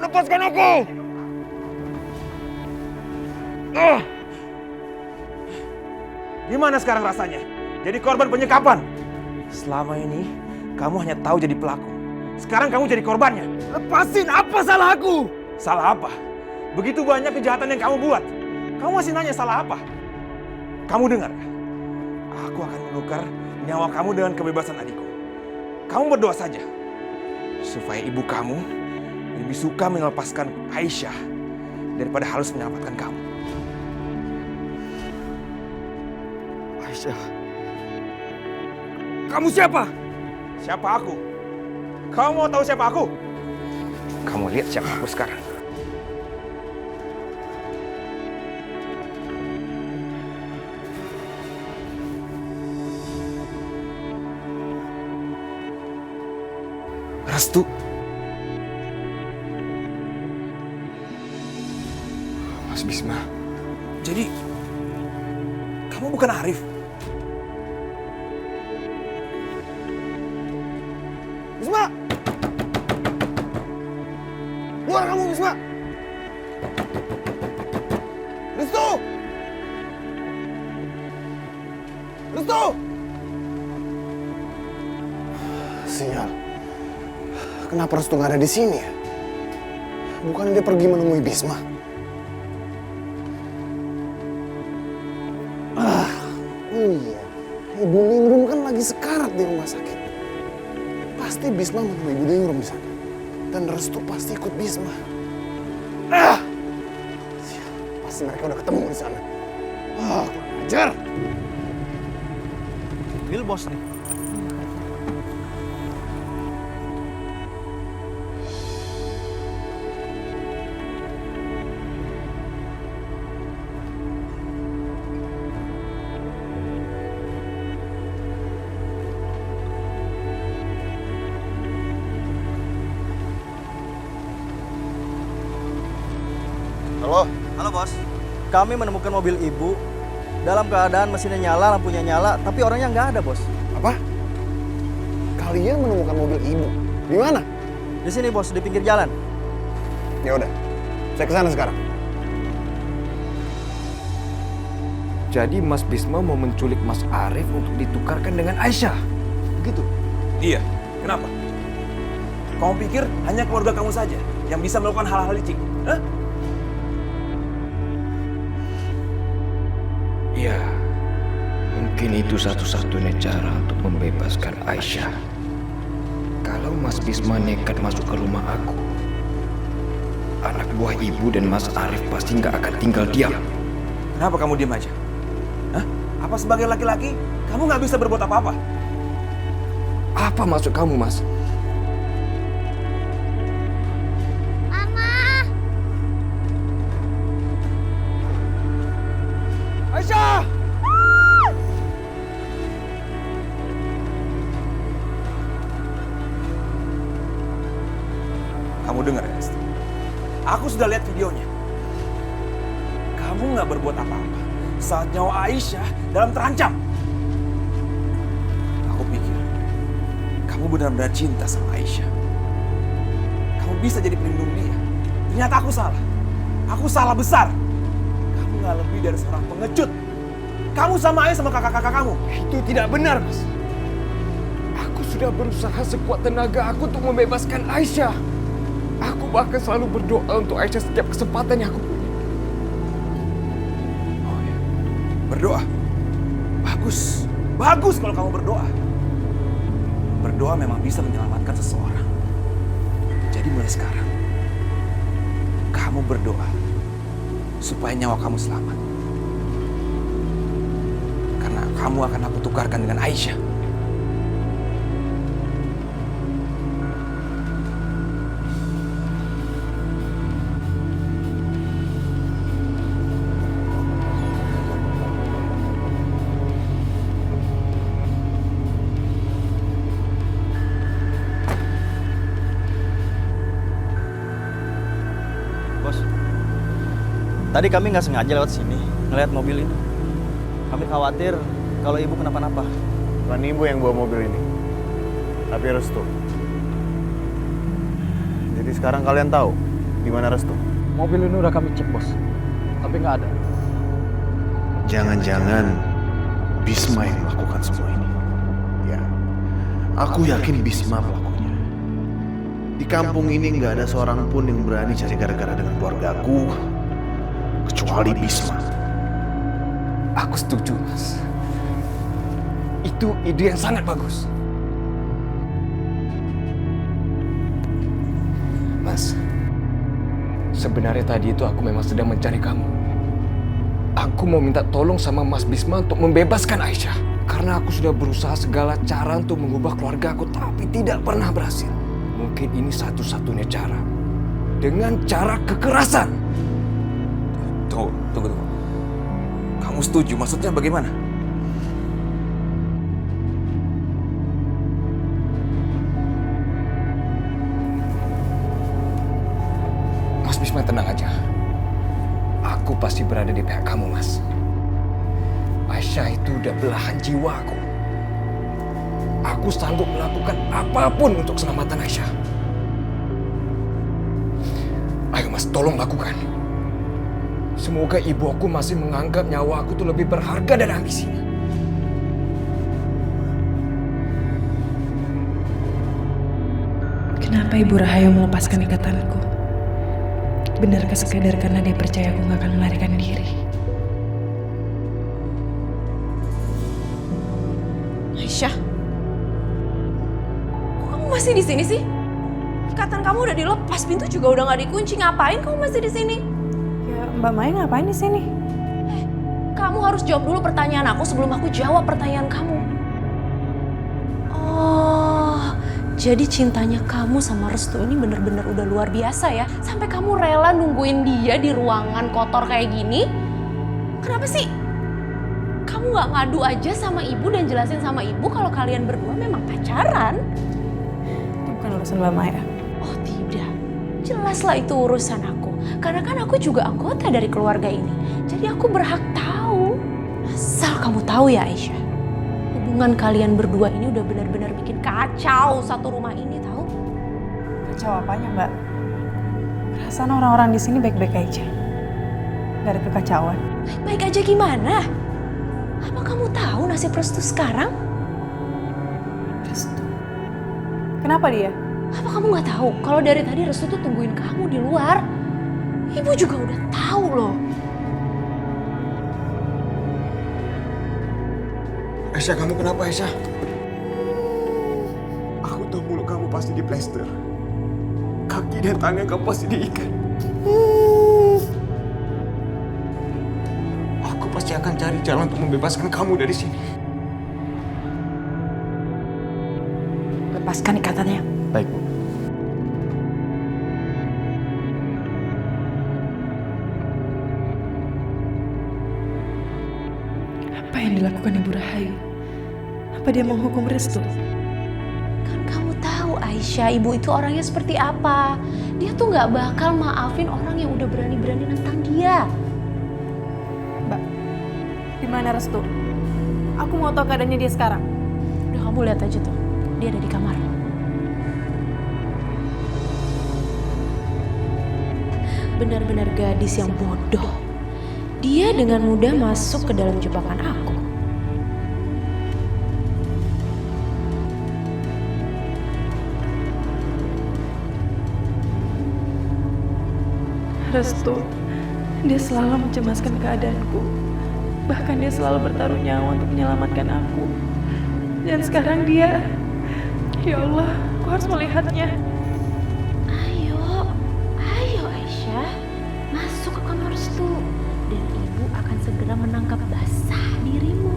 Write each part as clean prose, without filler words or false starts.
Lepaskan aku! Gimana sekarang rasanya? Jadi korban penyekapan. Selama ini, kamu hanya tahu jadi pelaku. Sekarang kamu jadi korbannya. Lepasin, apa salah aku? Salah apa? Begitu banyak kejahatan yang kamu buat. Kamu masih nanya salah apa? Kamu dengar? Aku akan menukar nyawa kamu dengan kebebasan adikku. Kamu berdoa saja. Supaya ibu kamu lebih suka melepaskan Aisyah daripada harus menyelamatkan kamu. Aisyah. Kamu siapa? Siapa aku? Kamu mau tahu siapa aku? Kamu lihat siapa aku sekarang. Restu. Mas Bisma. Jadi, kamu bukan Arif? Bisma! Keluar kamu, Bisma! Restu! Restu! Sial. Kenapa Restu nggak ada di sini ya? Bukannya dia pergi menemui Bisma? Oh iya. Ibu Ningrum kan lagi sekarat di rumah sakit. Pasti Bisma menemui Ibu Ningrum di sana. Dan Restu pasti ikut Bisma. Sial, pasti mereka udah ketemu di sana. Kurang ajar. Bil bos nih. Halo? Halo bos. Kami menemukan mobil ibu dalam keadaan mesinnya nyala, lampunya nyala, tapi orangnya nggak ada bos. Apa? Kalian menemukan mobil ibu? Di mana? Di sini bos, di pinggir jalan. Ya udah, saya kesana sekarang. Jadi Mas Bisma mau menculik Mas Arif untuk ditukarkan dengan Aisyah? Begitu? Iya. Kenapa? Kamu pikir hanya keluarga kamu saja yang bisa melakukan hal-hal licik? Hah? Ya, mungkin itu satu-satunya cara untuk membebaskan Aisyah. Kalau Mas Bisma nekat masuk ke rumah aku, anak buah ibu dan Mas Arif pasti nggak akan tinggal diam. Kenapa kamu diam aja? Hah? Apa sebagai laki-laki, kamu nggak bisa berbuat apa-apa? Apa maksud kamu, Mas? Aisyah! Kamu dengar ya, Resti? Aku sudah lihat videonya. Kamu nggak berbuat apa-apa saat nyawa Aisyah dalam terancam. Aku pikir kamu benar-benar cinta sama Aisyah. Kamu bisa jadi pelindung dia. Ternyata aku salah. Aku salah besar. Kamu nggak lebih dari seorang pengecut. Kamu sama aja sama kakak-kakak kamu. Itu tidak benar, Mas. Aku sudah berusaha sekuat tenaga aku untuk membebaskan Aisyah. Aku bahkan selalu berdoa untuk Aisyah setiap kesempatan yang aku punya. Oh ya, berdoa. Bagus. Bagus kalau kamu berdoa. Berdoa memang bisa menyelamatkan seseorang. Jadi mulai sekarang, kamu berdoa supaya nyawa kamu selamat. Karena kamu akan aku tukarkan dengan Aisyah. Bos, tadi kami nggak sengaja lewat sini, ngeliat mobil ini. Kami khawatir kalau ibu kenapa-napa. Bukan ibu yang bawa mobil ini, tapi Restu. Jadi sekarang kalian tahu Di mana Restu? Mobil ini udah kami cek, Bos. Tapi nggak ada. Jangan-jangan Bisma yang melakukan semua ini. Ya, aku yakin Bisma pelakunya. Di kampung ini nggak ada seorang pun yang berani cari gara-gara dengan keluargaku, kecuali Bisma. Aku setuju, Mas. Itu ide yang sangat bagus. Mas, sebenarnya tadi itu aku memang sedang mencari kamu. Aku mau minta tolong sama Mas Bisma untuk membebaskan Aisyah. Karena aku sudah berusaha segala cara untuk mengubah keluarga aku, tapi tidak pernah berhasil. Mungkin ini satu-satunya cara. Dengan cara kekerasan. Tunggu. Kamu setuju? Maksudnya bagaimana? Mas Bisma, tenang aja. Aku pasti berada di pihak kamu, Mas. Aisyah itu udah belahan jiwa aku. Aku sanggup melakukan apapun untuk keselamatan Aisyah. Ayo Mas, tolong lakukan. Semoga ibu aku masih menganggap nyawa aku tuh lebih berharga dari ambisinya. Kenapa Ibu Rahayu melepaskan ikatanku? Benarkah sekadar karena dia percaya aku gak akan melarikan diri? Aisyah, kok kamu masih di sini sih? Ikatan kamu udah dilepas, pintu juga udah nggak dikunci. Ngapain kamu masih di sini? Ya, Mbak Maya ngapain di sini? Kamu harus jawab dulu pertanyaan aku sebelum aku jawab pertanyaan kamu. Oh, jadi cintanya kamu sama Restu ini bener-bener udah luar biasa ya? Sampai kamu rela nungguin dia di ruangan kotor kayak gini? Kenapa sih? Kamu nggak ngadu aja sama ibu dan jelasin sama ibu kalau kalian berdua memang pacaran? Itu bukan urusan Mbak Maya. Oh tidak, jelaslah itu urusan aku. Karena kan aku juga anggota dari keluarga ini. Jadi aku berhak tahu. Asal kamu tahu ya Aisyah, hubungan kalian berdua ini udah benar-benar bikin kacau satu rumah ini tahu? Kacau apanya, Mbak? Perasaan orang-orang di sini baik-baik aja. Gak ada kekacauan. Baik-baik aja gimana? Apa kamu tahu nasib Restu sekarang? Restu. Kenapa dia? Apa kamu nggak tahu kalau dari tadi Restu tuh tungguin kamu di luar? Ibu juga udah tahu loh. Aisyah, kamu kenapa Aisyah? Aku tahu mulut kamu pasti diplester. Kaki dan tangan kamu pasti diikat. Aku pasti akan cari jalan untuk membebaskan kamu dari sini. Lepaskan ikatannya. Baik, Bu. Apa yang dilakukan Ibu Rahayu? Apa dia menghukum Restu? Kan kamu tahu Aisyah, ibu itu orangnya seperti apa. Dia tuh nggak bakal maafin orang yang udah berani-berani nentang dia. Mbak, di mana Restu? Aku mau tahu keadaannya dia sekarang. Udah kamu lihat aja tuh, dia ada di kamar. Benar-benar gadis yang bodoh. Dia dengan mudah masuk ke dalam jebakan aku. Restu, dia selalu mencemaskan keadaanku. Bahkan dia selalu bertaruh nyawa untuk menyelamatkan aku. Dan sekarang dia... Ya Allah, aku harus melihatnya. Ayo Aisyah, masuk ke kamar Restu. Dan ibu akan segera menangkap basah dirimu.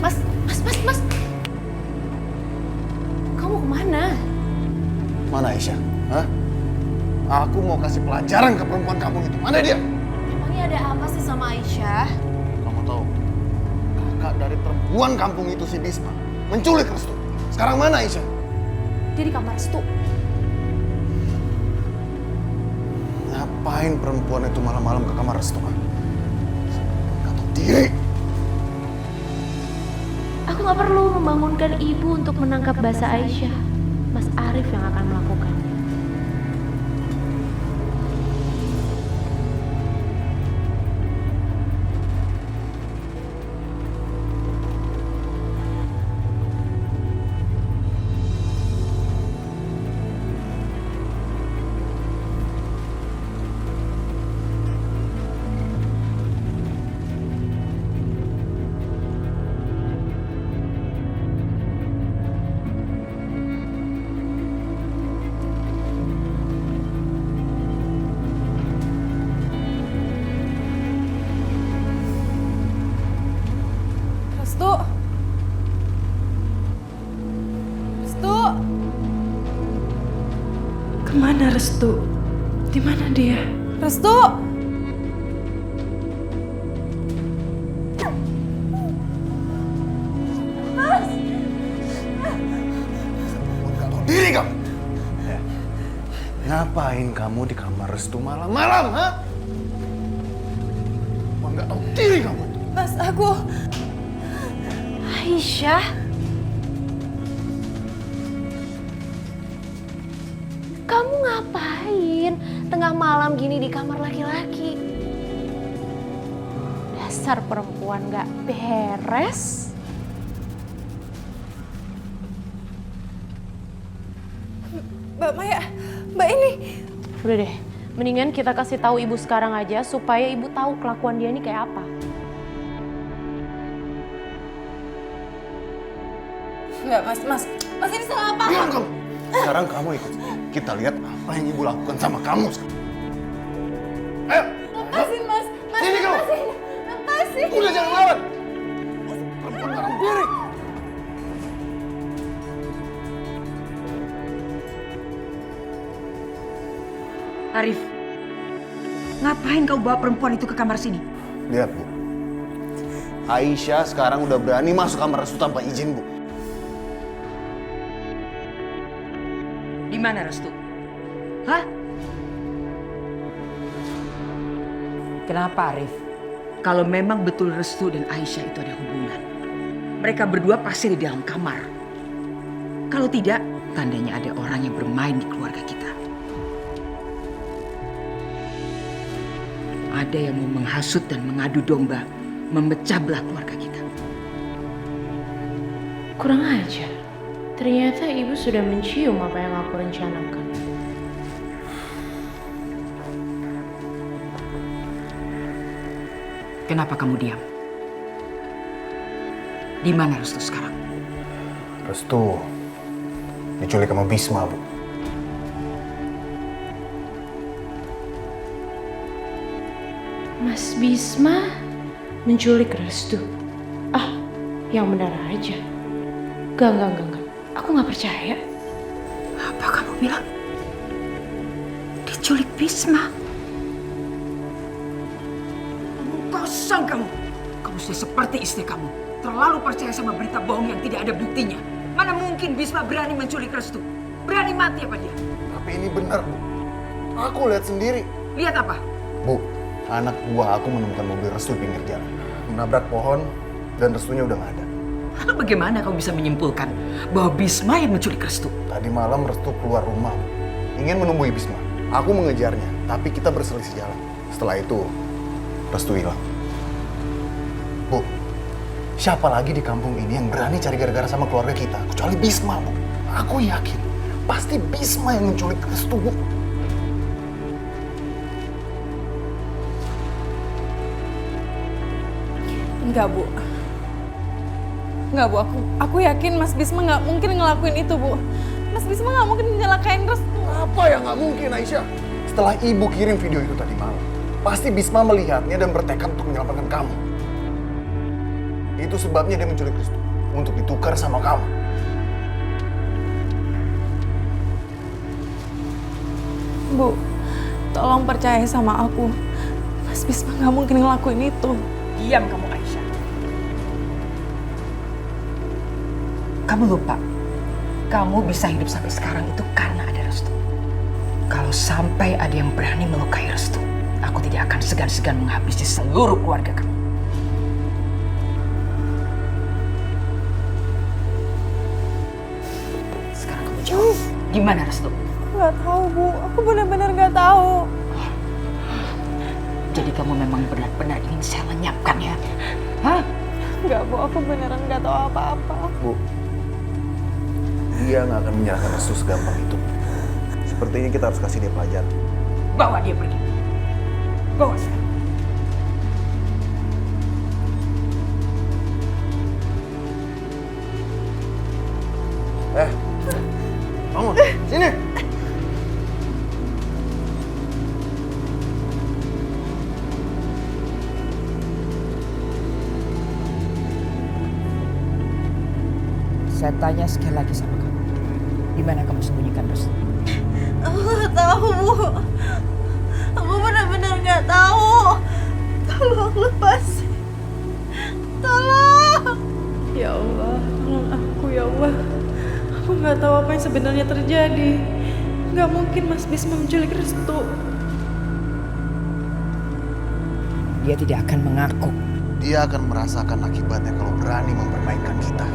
Mas. Kamu kemana? Mana Aisyah? Hah? Aku mau kasih pelajaran ke perempuan kampung itu. Mana dia? Emangnya ada apa sih sama Aisyah? Kamu tahu, kakak dari perempuan kampung itu si Bisma menculik Restu. Sekarang mana Aisyah? Dia di kamar Restu. Ngapain perempuan itu malam-malam ke kamar Restu? Gak tahu diri. Aku gak perlu membangunkan ibu untuk menangkap basah Aisyah. Mas Arif yang akan melakukannya. Restu. Restu. Kemana Restu? Di mana dia? Restu. Gak tahu diri kamu. Ngapain kamu di kamar Restu malam-malam, ha? Gak tahu diri kamu. Mas, aku... Aisyah? Kamu ngapain tengah malam gini di kamar laki-laki? Dasar perempuan gak beres. Mbak Maya, Mbak ini... Udah deh, mendingan kita kasih tahu ibu sekarang aja supaya ibu tahu kelakuan dia ini kayak apa. Enggak, Mas ini salah apa? Diam kamu. Sekarang kamu ikut. Kita lihat apa yang ibu lakukan sama kamu sekarang. Ayo. Lepasin, Mas. Sini kamu. Lepasin. Udah jangan lawan. Perempuan gak tahu diri. Arif, ngapain kau bawa perempuan itu ke kamar sini? Lihat, Bu. Aisyah sekarang udah berani masuk kamar Restu tanpa izin, Bu. Di mana Restu? Hah? Kenapa Arif? Kalau memang betul Restu dan Aisyah itu ada hubungan, mereka berdua pasti di dalam kamar. Kalau tidak, tandanya ada orang yang bermain di keluarga kita. Ada yang mau menghasut dan mengadu domba, memecah belah keluarga kita. Kurang ajar. Ternyata ibu sudah mencium apa yang aku rencanakan. Kenapa kamu diam? Di mana Restu sekarang? Restu diculik sama Bisma, Bu. Mas Bisma menculik Restu. Ah, yang benar aja. Enggak. Aku nggak percaya. Apa kamu bilang? Diculik Bisma? Kosong kamu. Kamu sudah seperti istri kamu. Terlalu percaya sama berita bohong yang tidak ada buktinya. Mana mungkin Bisma berani menculik Restu? Berani mati apa dia? Tapi ini benar, Bu. Aku lihat sendiri. Lihat apa? Bu, anak buah aku menemukan mobil Restu di pinggir jalan. Menabrak pohon dan Restunya udah nggak ada. Lalu bagaimana kamu bisa menyimpulkan bahwa Bisma yang menculik Restu? Tadi malam Restu keluar rumah, Bu. Ingin menemui Bisma. Aku mengejarnya, tapi kita berselisih jalan. Setelah itu, Restu hilang. Bu, siapa lagi di kampung ini yang berani cari gara-gara sama keluarga kita? Kecuali Bisma, Bu. Aku yakin, pasti Bisma yang menculik Restu, Bu. Enggak, Bu. Enggak, Bu. Aku yakin Mas Bisma nggak mungkin ngelakuin itu, Bu. Mas Bisma nggak mungkin nyelakain Restu. Apa yang nggak mungkin, Aisyah? Setelah ibu kirim video itu tadi malam, pasti Bisma melihatnya dan bertekad untuk menyelamatkan kamu. Itu sebabnya dia menculik Restu, untuk ditukar sama kamu. Bu, tolong percaya sama aku. Mas Bisma nggak mungkin ngelakuin itu. Diam kamu Aisyah. Kamu lupa, kamu bisa hidup sampai sekarang itu karena ada Restu. Kalau sampai ada yang berani melukai Restu, aku tidak akan segan-segan menghabisi seluruh keluarga kamu. Di mana Restu? Nggak tahu, Bu. Aku benar-benar nggak tahu. Jadi kamu memang benar-benar ingin saya lenyapkan ya? Hah? Nggak, Bu. Aku beneran nggak tahu apa-apa. Bu, dia nggak akan menyerahkan Restu segampang itu. Sepertinya kita harus kasih dia pelajaran. Bawa dia pergi. Bawa sekarang. Bangun, sini. Saya tanya sekali lagi sama kamu. Di mana kamu sembunyikan Restu? Aku nggak tahu, Bu. Aku benar-benar nggak tahu. Tolong lepasin. Tolong. Ya Allah, tolong aku ya Allah. Aku nggak tahu apa yang sebenarnya terjadi. Nggak mungkin Mas Bisma menculik Restu. Dia tidak akan mengaku. Dia akan merasakan akibatnya kalau berani mempermainkan kita.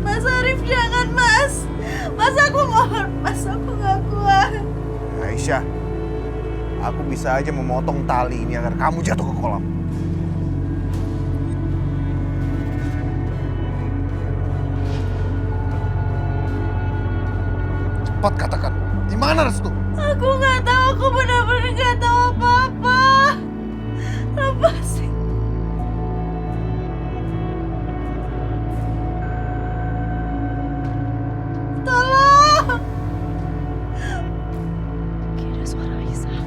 Mas Arif, jangan, Mas. Mas, aku mohon. Mas, aku nggak kuat. Aisyah, aku bisa aja memotong tali ini agar kamu jatuh ke kolam. Cepat katakan, di mana Restu? Aku nggak tahu. Aku benar-benar nggak tahu apa-apa. Lepasin. Tolong. Kira suara Aisyah.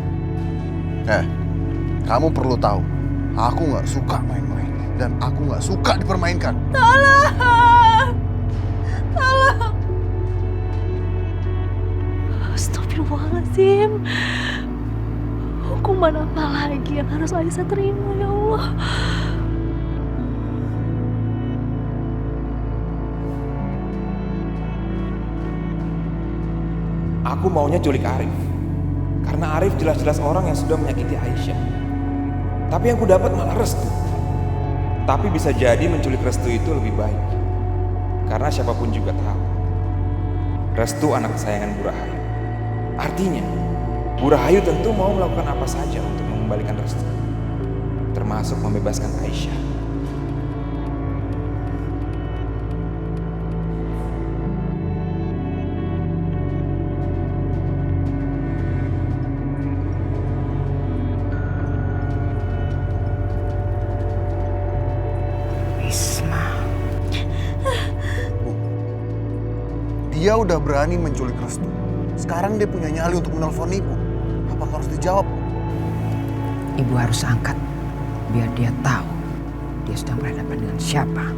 Kamu perlu tahu, aku nggak suka main-main dan aku nggak suka dipermainkan. Tolong. Tolong. Astagfirullahaladzim. Hukuman apa lagi yang harus Aisyah terima, ya Allah? Aku maunya culik Arif. Karena Arif jelas-jelas orang yang sudah menyakiti Aisyah. Tapi yang ku dapat malah Restu. Tapi bisa jadi menculik Restu itu lebih baik. Karena siapapun juga tahu Restu anak kesayangan Bu Rahayu. Artinya Bu Rahayu tentu mau melakukan apa saja untuk mengembalikan Restu, termasuk membebaskan Aisyah. Dia udah berani menculik Restu. Sekarang dia punya nyali untuk menelpon ibu. Apakah harus dijawab? Ibu harus angkat biar dia tahu dia sedang berhadapan dengan siapa.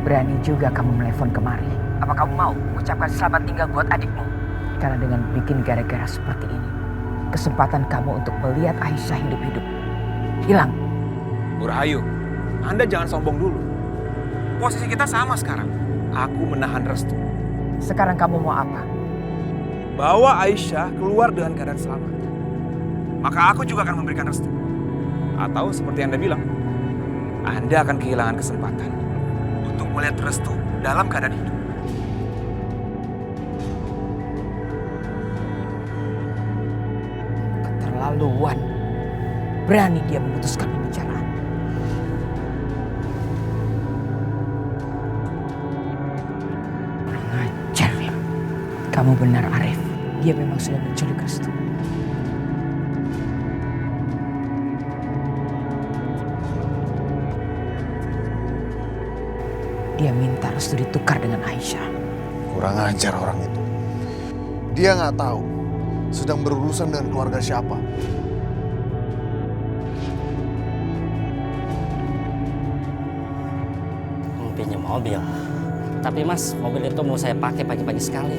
Berani juga kamu menelpon kemari. Apa kamu mau mengucapkan selamat tinggal buat adikmu? Karena dengan bikin gara-gara seperti ini, kesempatan kamu untuk melihat Aisyah hidup-hidup hilang. Bu Rahayu, Anda jangan sombong dulu. Posisi kita sama sekarang. Aku menahan Restu. Sekarang kamu mau apa? Bawa Aisyah keluar dengan keadaan selamat. Maka aku juga akan memberikan Restu. Atau seperti Anda bilang, Anda akan kehilangan kesempatan untuk melihat Restu dalam keadaan hidup. Keterlaluan. Berani dia memutuskan pembicaraan. Ngajar ya. Kamu benar Arif. Dia memang sudah menculik Restu. Dia minta Restu ditukar dengan Aisyah. Kurang ajar orang itu. Dia nggak tahu sedang berurusan dengan keluarga siapa. Mau pinjam mobil. Tapi mas, mobil itu mau saya pakai pagi-pagi sekali.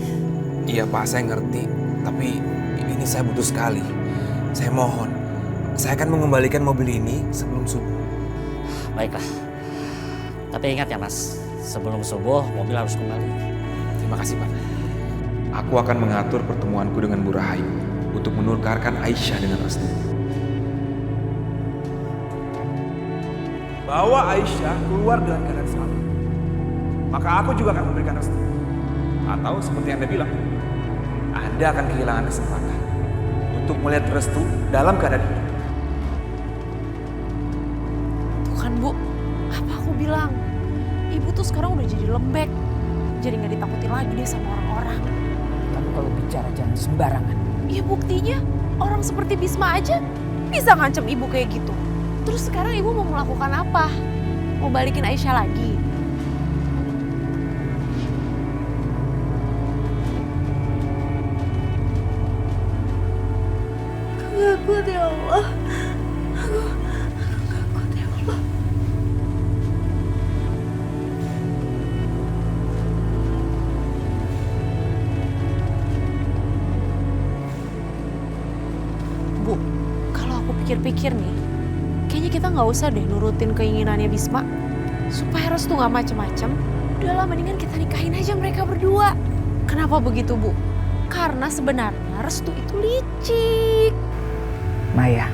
Iya Pak, saya ngerti. Tapi ini saya butuh sekali. Saya mohon, saya akan mengembalikan mobil ini sebelum subuh. Baiklah. Tapi ingat ya mas, sebelum subuh mobil harus kembali. Terima kasih, Pak. Aku akan mengatur pertemuanku dengan Bu Rahayu untuk menukarkan Aisyah dengan restu. Bawa Aisyah keluar dengan keadaan selamat. Maka aku juga akan memberikan restu. Atau seperti Anda bilang, Anda akan kehilangan kesempatan untuk melihat restu dalam keadaan hidup. Tuh kan Bu, apa aku bilang? Ibu tuh sekarang udah jadi lembek. Jadi gak ditakutin lagi deh sama orang-orang. Kamu kalau bicara jangan sembarangan. Ya buktinya, orang seperti Bisma aja bisa ngancem ibu kayak gitu. Terus sekarang ibu mau melakukan apa? Mau balikin Aisyah lagi? Gak kuat ya Allah. Aku gak kuat ya Allah. Bu, kalau aku pikir-pikir nih, kayaknya kita nggak usah deh nurutin keinginannya Bisma. Supaya Restu nggak macem-macem, udahlah mendingan kita nikahin aja mereka berdua. Kenapa begitu, Bu? Karena sebenarnya Restu itu licik. Maya,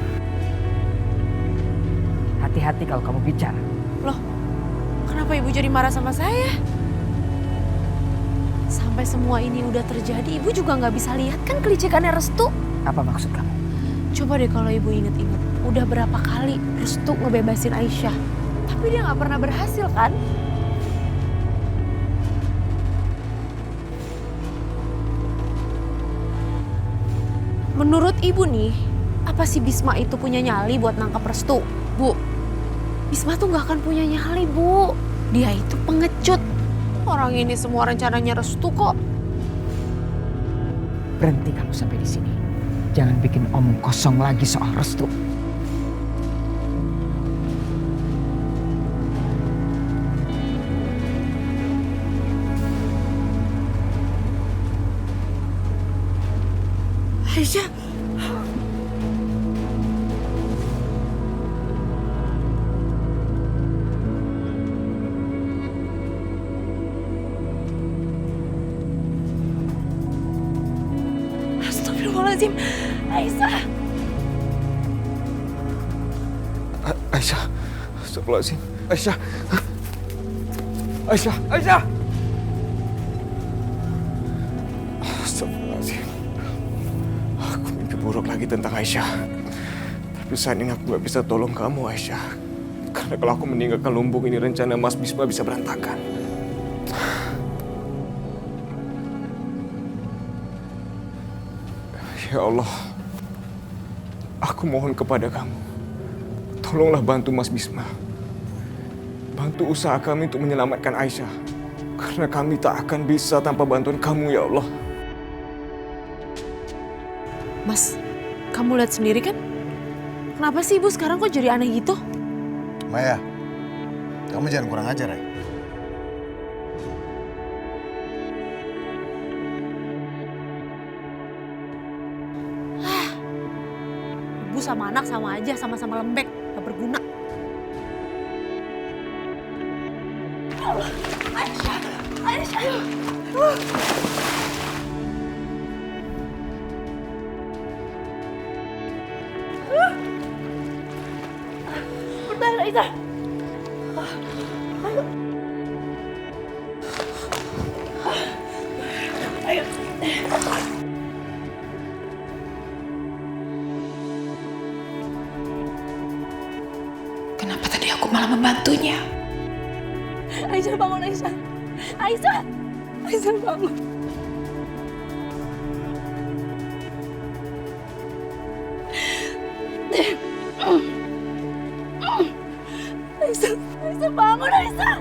hati-hati kalau kamu bicara. Loh, kenapa Ibu jadi marah sama saya? Sampai semua ini udah terjadi, Ibu juga nggak bisa lihat kan kelicikannya Restu? Apa maksud kamu? Coba deh kalau Ibu inget-inget, udah berapa kali Restu ngebebasin Aisyah. Tapi dia nggak pernah berhasil kan? Menurut Ibu nih, apa sih Bisma itu punya nyali buat nangkap Restu? Bu, Bisma tuh nggak akan punya nyali, Bu. Dia itu pengecut. Orang ini semua rencananya Restu kok. Berhenti kamu sampai di sini. Jangan bikin omong kosong lagi soal Restu. Aisyah. Astagfirullahaladzim. Aisyah. Aisyah, astagfirullahaladzim. Aisyah. Aisyah. Aisyah. Astagfirullahaladzim. Aku mimpi buruk lagi tentang Aisyah. Tapi saat ini aku gak bisa tolong kamu, Aisyah. Karena kalau aku meninggalkan lumbung ini, rencana Mas Bisma bisa berantakan. Ya Allah, aku mohon kepada kamu. Tolonglah bantu Mas Bisma. Bantu usaha kami untuk menyelamatkan Aisyah. Karena kami tak akan bisa tanpa bantuan kamu, ya Allah. Mas, kamu lihat sendiri kan? Kenapa sih Ibu sekarang kok jadi aneh gitu? Maya, kamu jangan kurang ajar ya. Ibu sama anak sama aja, sama-sama lembek, gak berguna. Aisyah. Aisyah. Bertahan Aisyah. Ayo. Kenapa tadi aku malah membantunya? Aisyah bangun Aisyah. Aisyah. Aisyah bangun. Aisyah. Aisyah bangun Aisyah.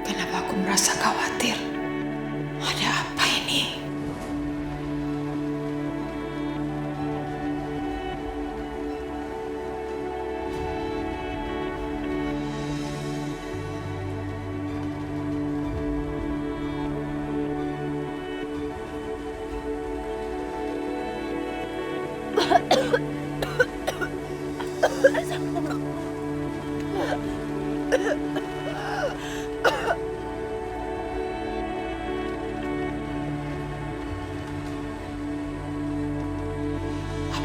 Kenapa aku merasa khawatir? Ada apa ini? Apa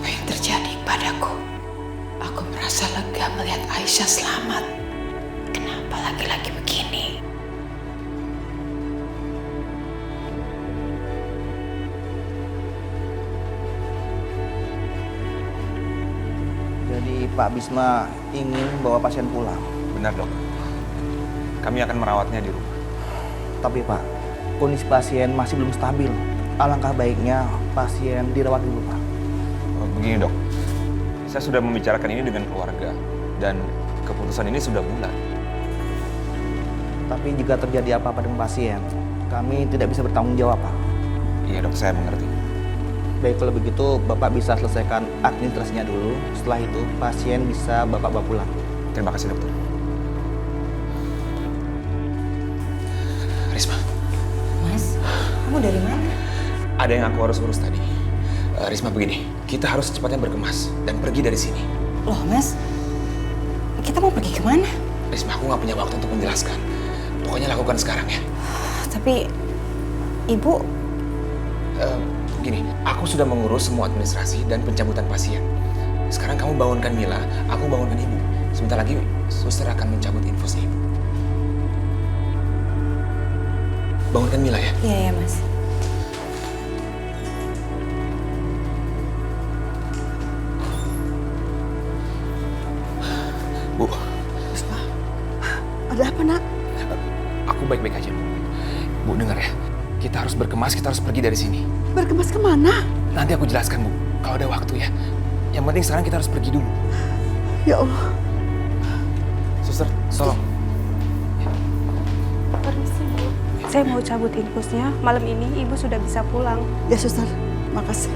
yang terjadi padaku? Aku merasa lega melihat Aisyah selamat. Kenapa lagi-lagi begini? Jadi Pak Bisma ingin bawa pasien pulang. Benar dok. Kami akan merawatnya di rumah. Tapi Pak, kondisi pasien masih belum stabil. Alangkah baiknya pasien dirawat dulu Pak. Begini dok, saya sudah membicarakan ini dengan keluarga dan keputusan ini sudah bulat. Tapi jika terjadi apa-apa dengan pasien, kami tidak bisa bertanggung jawab Pak. Iya dok, saya mengerti. Baik kalau begitu Bapak bisa selesaikan administrasinya dulu. Setelah itu pasien bisa Bapak bawa pulang. Terima kasih dokter. Risma. Mas, kamu dari mana? Ada yang aku harus urus tadi. Risma begini, kita harus secepatnya berkemas dan pergi dari sini. Loh mas, kita mau pergi kemana? Risma, aku nggak punya waktu untuk menjelaskan. Pokoknya lakukan sekarang ya. Tapi ibu... Gini, aku sudah mengurus semua administrasi dan pencabutan pasien. Sekarang kamu bangunkan Mila, aku bangunkan ibu. Sebentar lagi suster akan mencabut infusi ibu. Bangunkan Mila ya. Iya ya mas. Bu, Ada apa, Nak? aku baik-baik aja. Bu, dengar ya. Kita harus berkemas, kita harus pergi dari sini. Berkemas kemana? Nanti aku jelaskan, Bu. Kalau ada waktu ya. Yang penting sekarang kita harus pergi dulu. Ya Allah. Suster, tolong. Permisi, Bu. Saya mau cabut infusnya. Malam ini Ibu sudah bisa pulang. Ya, Suster. Makasih.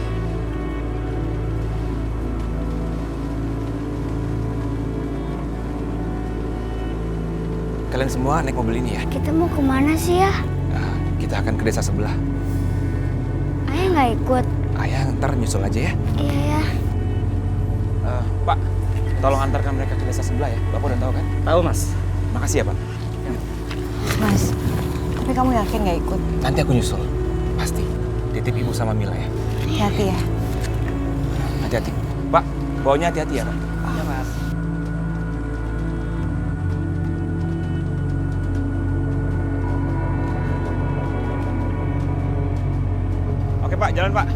Kalian semua naik mobil ini ya. Kita mau kemana sih ya? Kita akan ke desa sebelah. Ayah nggak ikut? Ayah ntar nyusul aja ya. Iya ya. Pak, tolong antarkan mereka ke desa sebelah ya. Bapak udah tahu kan? Tahu mas. Makasih ya Pak. Mas, tapi kamu yakin nggak ikut? Nanti aku nyusul. Pasti. Titip ibu sama Mila ya. Hati-hati ya. Hati-hati. Pak, bawanya hati-hati ya Pak. Iya mas. Oke Pak, jalan Pak.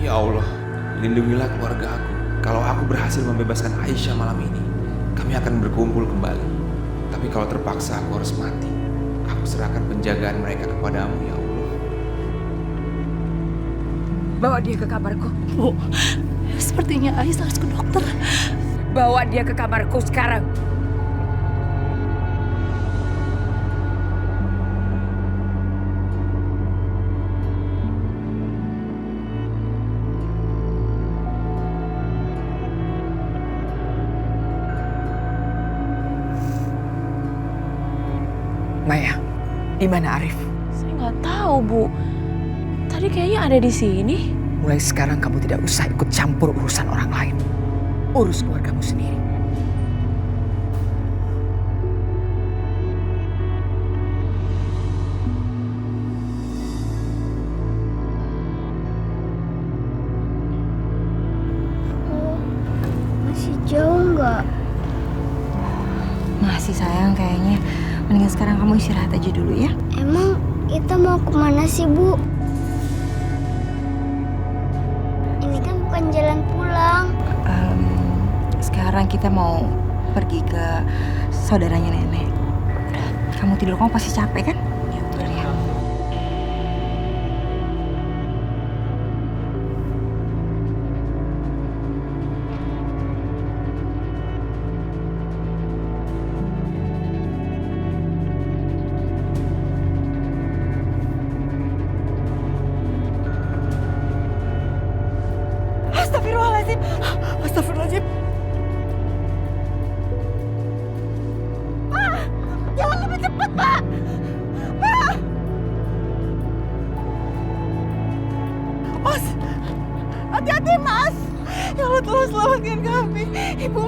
Ya Allah, lindungilah keluarga aku. Kalau aku berhasil membebaskan Aisyah malam ini, kami akan berkumpul kembali. Tapi kalau terpaksa aku harus mati, aku serahkan penjagaan mereka kepadamu ya Allah. Bawa dia ke kamarku. Bu, sepertinya Aisyah harus ke dokter. Bawa dia ke kamarku sekarang. Maya, di mana Arif? Saya nggak tahu, Bu. Tadi kayaknya ada di sini. Mulai sekarang kamu tidak usah ikut campur urusan orang lain. Urus keluargamu sendiri. Masih jauh nggak? Masih sayang kayaknya. Mendingan sekarang kamu istirahat aja dulu ya. Emang kita mau kemana sih, Bu? Ini kan bukan jalan pulang. Sekarang kita mau pergi ke saudaranya nenek. Kamu tidur, kamu pasti capek kan? Ya, tidur ya. Astagfirullahaladzim. Astagfirullahaladzim. Pak, jangan lebih cepat, Pak. Pak. Mas, hati-hati, Mas. Ya Allah, tolong selamatkan kami. Ibu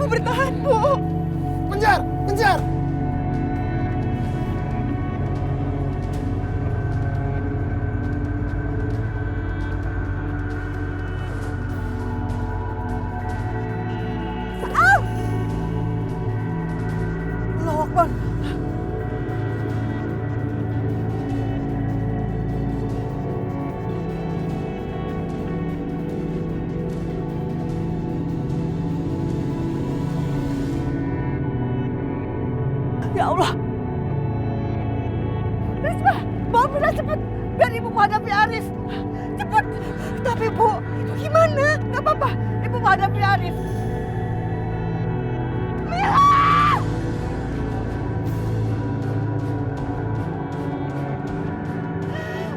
bertahan, Bu. Penjar! Penjar! Allahu Akbar. Ya Allah. Risma, bawa Mila cepat. Biar ibu menghadapi Arif. Cepat. Tapi Bu, itu gimana? Gak apa-apa. Ibu menghadapi Arif. Mila!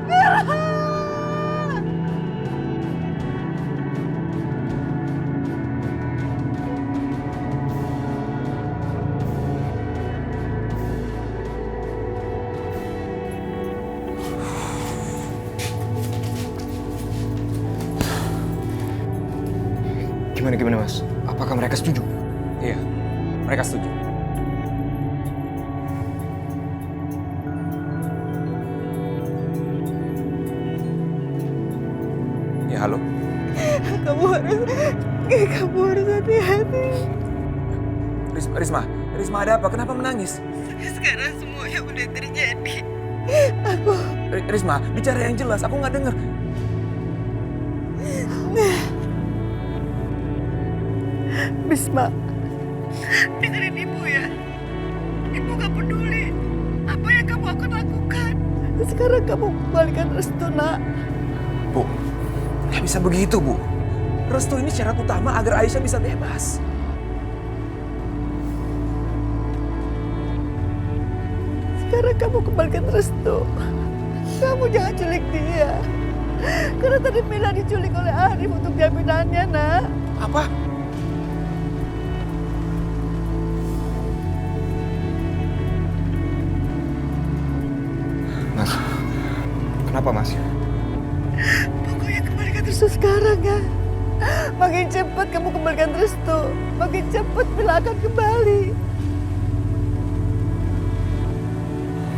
Mila! Gimana Mas? Apakah mereka setuju? Iya, mereka setuju. Ya, halo? Kamu harus hati-hati. Risma ada apa? Kenapa menangis? Sekarang semuanya udah terjadi. Risma, bicara yang jelas, aku nggak dengar. Bisma, dengerin ibu ya. Ibu gak peduli apa yang kamu akan lakukan. Sekarang kamu kembalikan Restu, nak. Bu, nggak bisa begitu, Bu. Restu ini syarat utama agar Aisyah bisa bebas. Sekarang kamu kembalikan Restu. Kamu jangan culik dia. Karena tadi Mila diculik oleh Arif untuk jaminannya, nak. Apa? Mas, kenapa Mas? Pokoknya kembalikan Restu sekarang ya. Makin cepat kamu kembalikan Restu, makin cepat Mila akan kembali.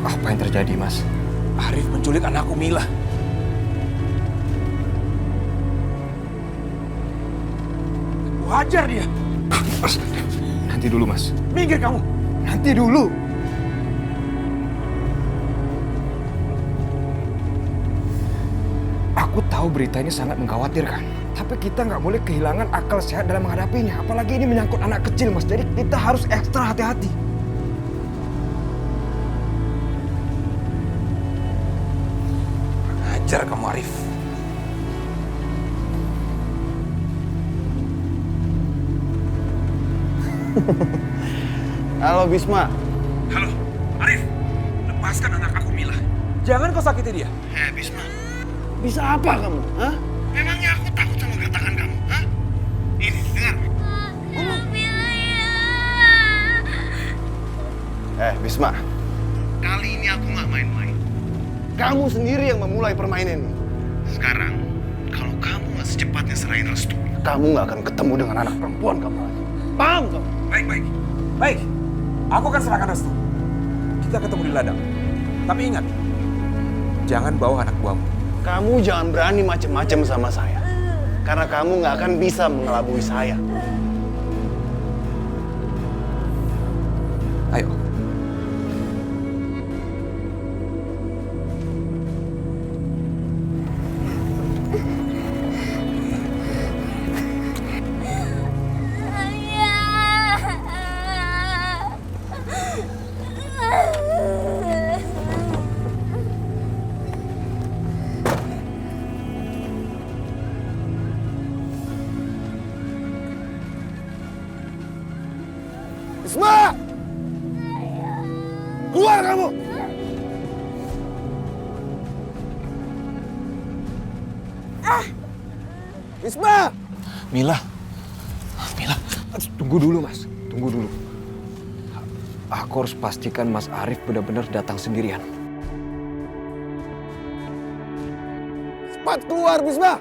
Apa yang terjadi, Mas? Arif menculik anakku Mila. Wajar dia. Mas, nanti dulu, Mas. Minggir kamu. Nanti dulu. Aku tahu berita ini sangat mengkhawatirkan. Tapi kita nggak boleh kehilangan akal sehat dalam menghadapinya. Apalagi ini menyangkut anak kecil, Mas. Jadi kita harus ekstra hati-hati. Ajar kamu, Arif. Halo Bisma. Halo, Arif. Lepaskan anak aku Mila. Jangan kau sakiti dia. Bisma. Bisa apa kamu? Hah? Memangnya aku takut sama gertakan kamu? Hah? Ini, dengar. Bisma. Kali ini aku nggak main-main. Kamu sendiri yang memulai permainan ini. Sekarang, kalau kamu nggak secepatnya serahin Restu, kamu nggak akan ketemu dengan anak perempuan kamu lagi. Paham kamu? Baik. Aku akan serahkan Restu. Kita ketemu di ladang. Tapi ingat, jangan bawa anak buahmu. Kamu jangan berani macem-macem sama saya. Karena kamu nggak akan bisa mengelabui saya. Ayo. Bisma! Keluar kamu! Bisma! Mila. Tunggu dulu, Mas. Tunggu dulu. Aku harus pastikan Mas Arif benar-benar datang sendirian. Cepat keluar, Bisma!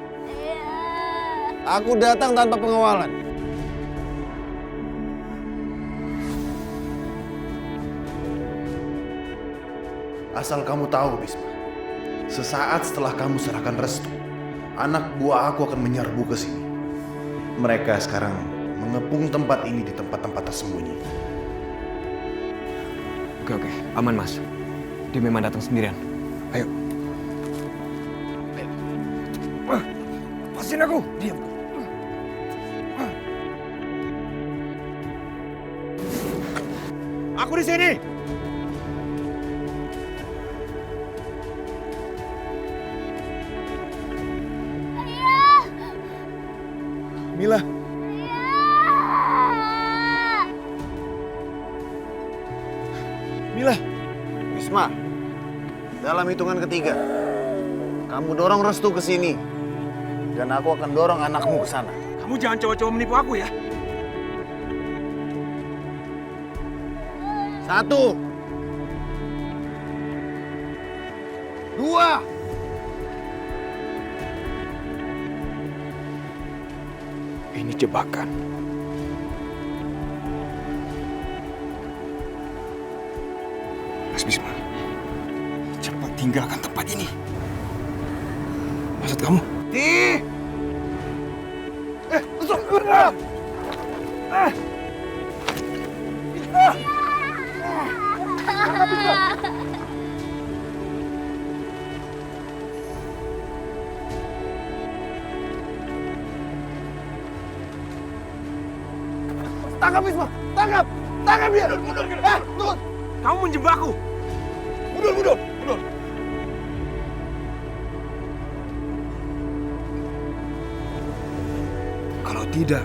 Aku datang tanpa pengawalan. Asal kamu tahu, Bisma, sesaat setelah kamu serahkan restu, anak buah aku akan menyerbu ke sini. Mereka sekarang mengepung tempat ini di tempat-tempat tersembunyi. Oke, aman Mas. Dia memang datang sendirian. Ayo. Lepasin aku. Diam. Aku di sini. Mila. Mila. Bisma, dalam hitungan ketiga, kamu dorong Restu ke sini. Dan aku akan dorong anakmu ke sana. Kamu jangan coba-coba menipu aku ya. 1, 2. Ini jebakan. Mas Bisma, cepat tinggalkan tempat ini. Maksud kamu? Tangkap Bisma, tangkap dia. Mundur. Tunggu. Kamu menjebakku. Mundur. Kalau tidak,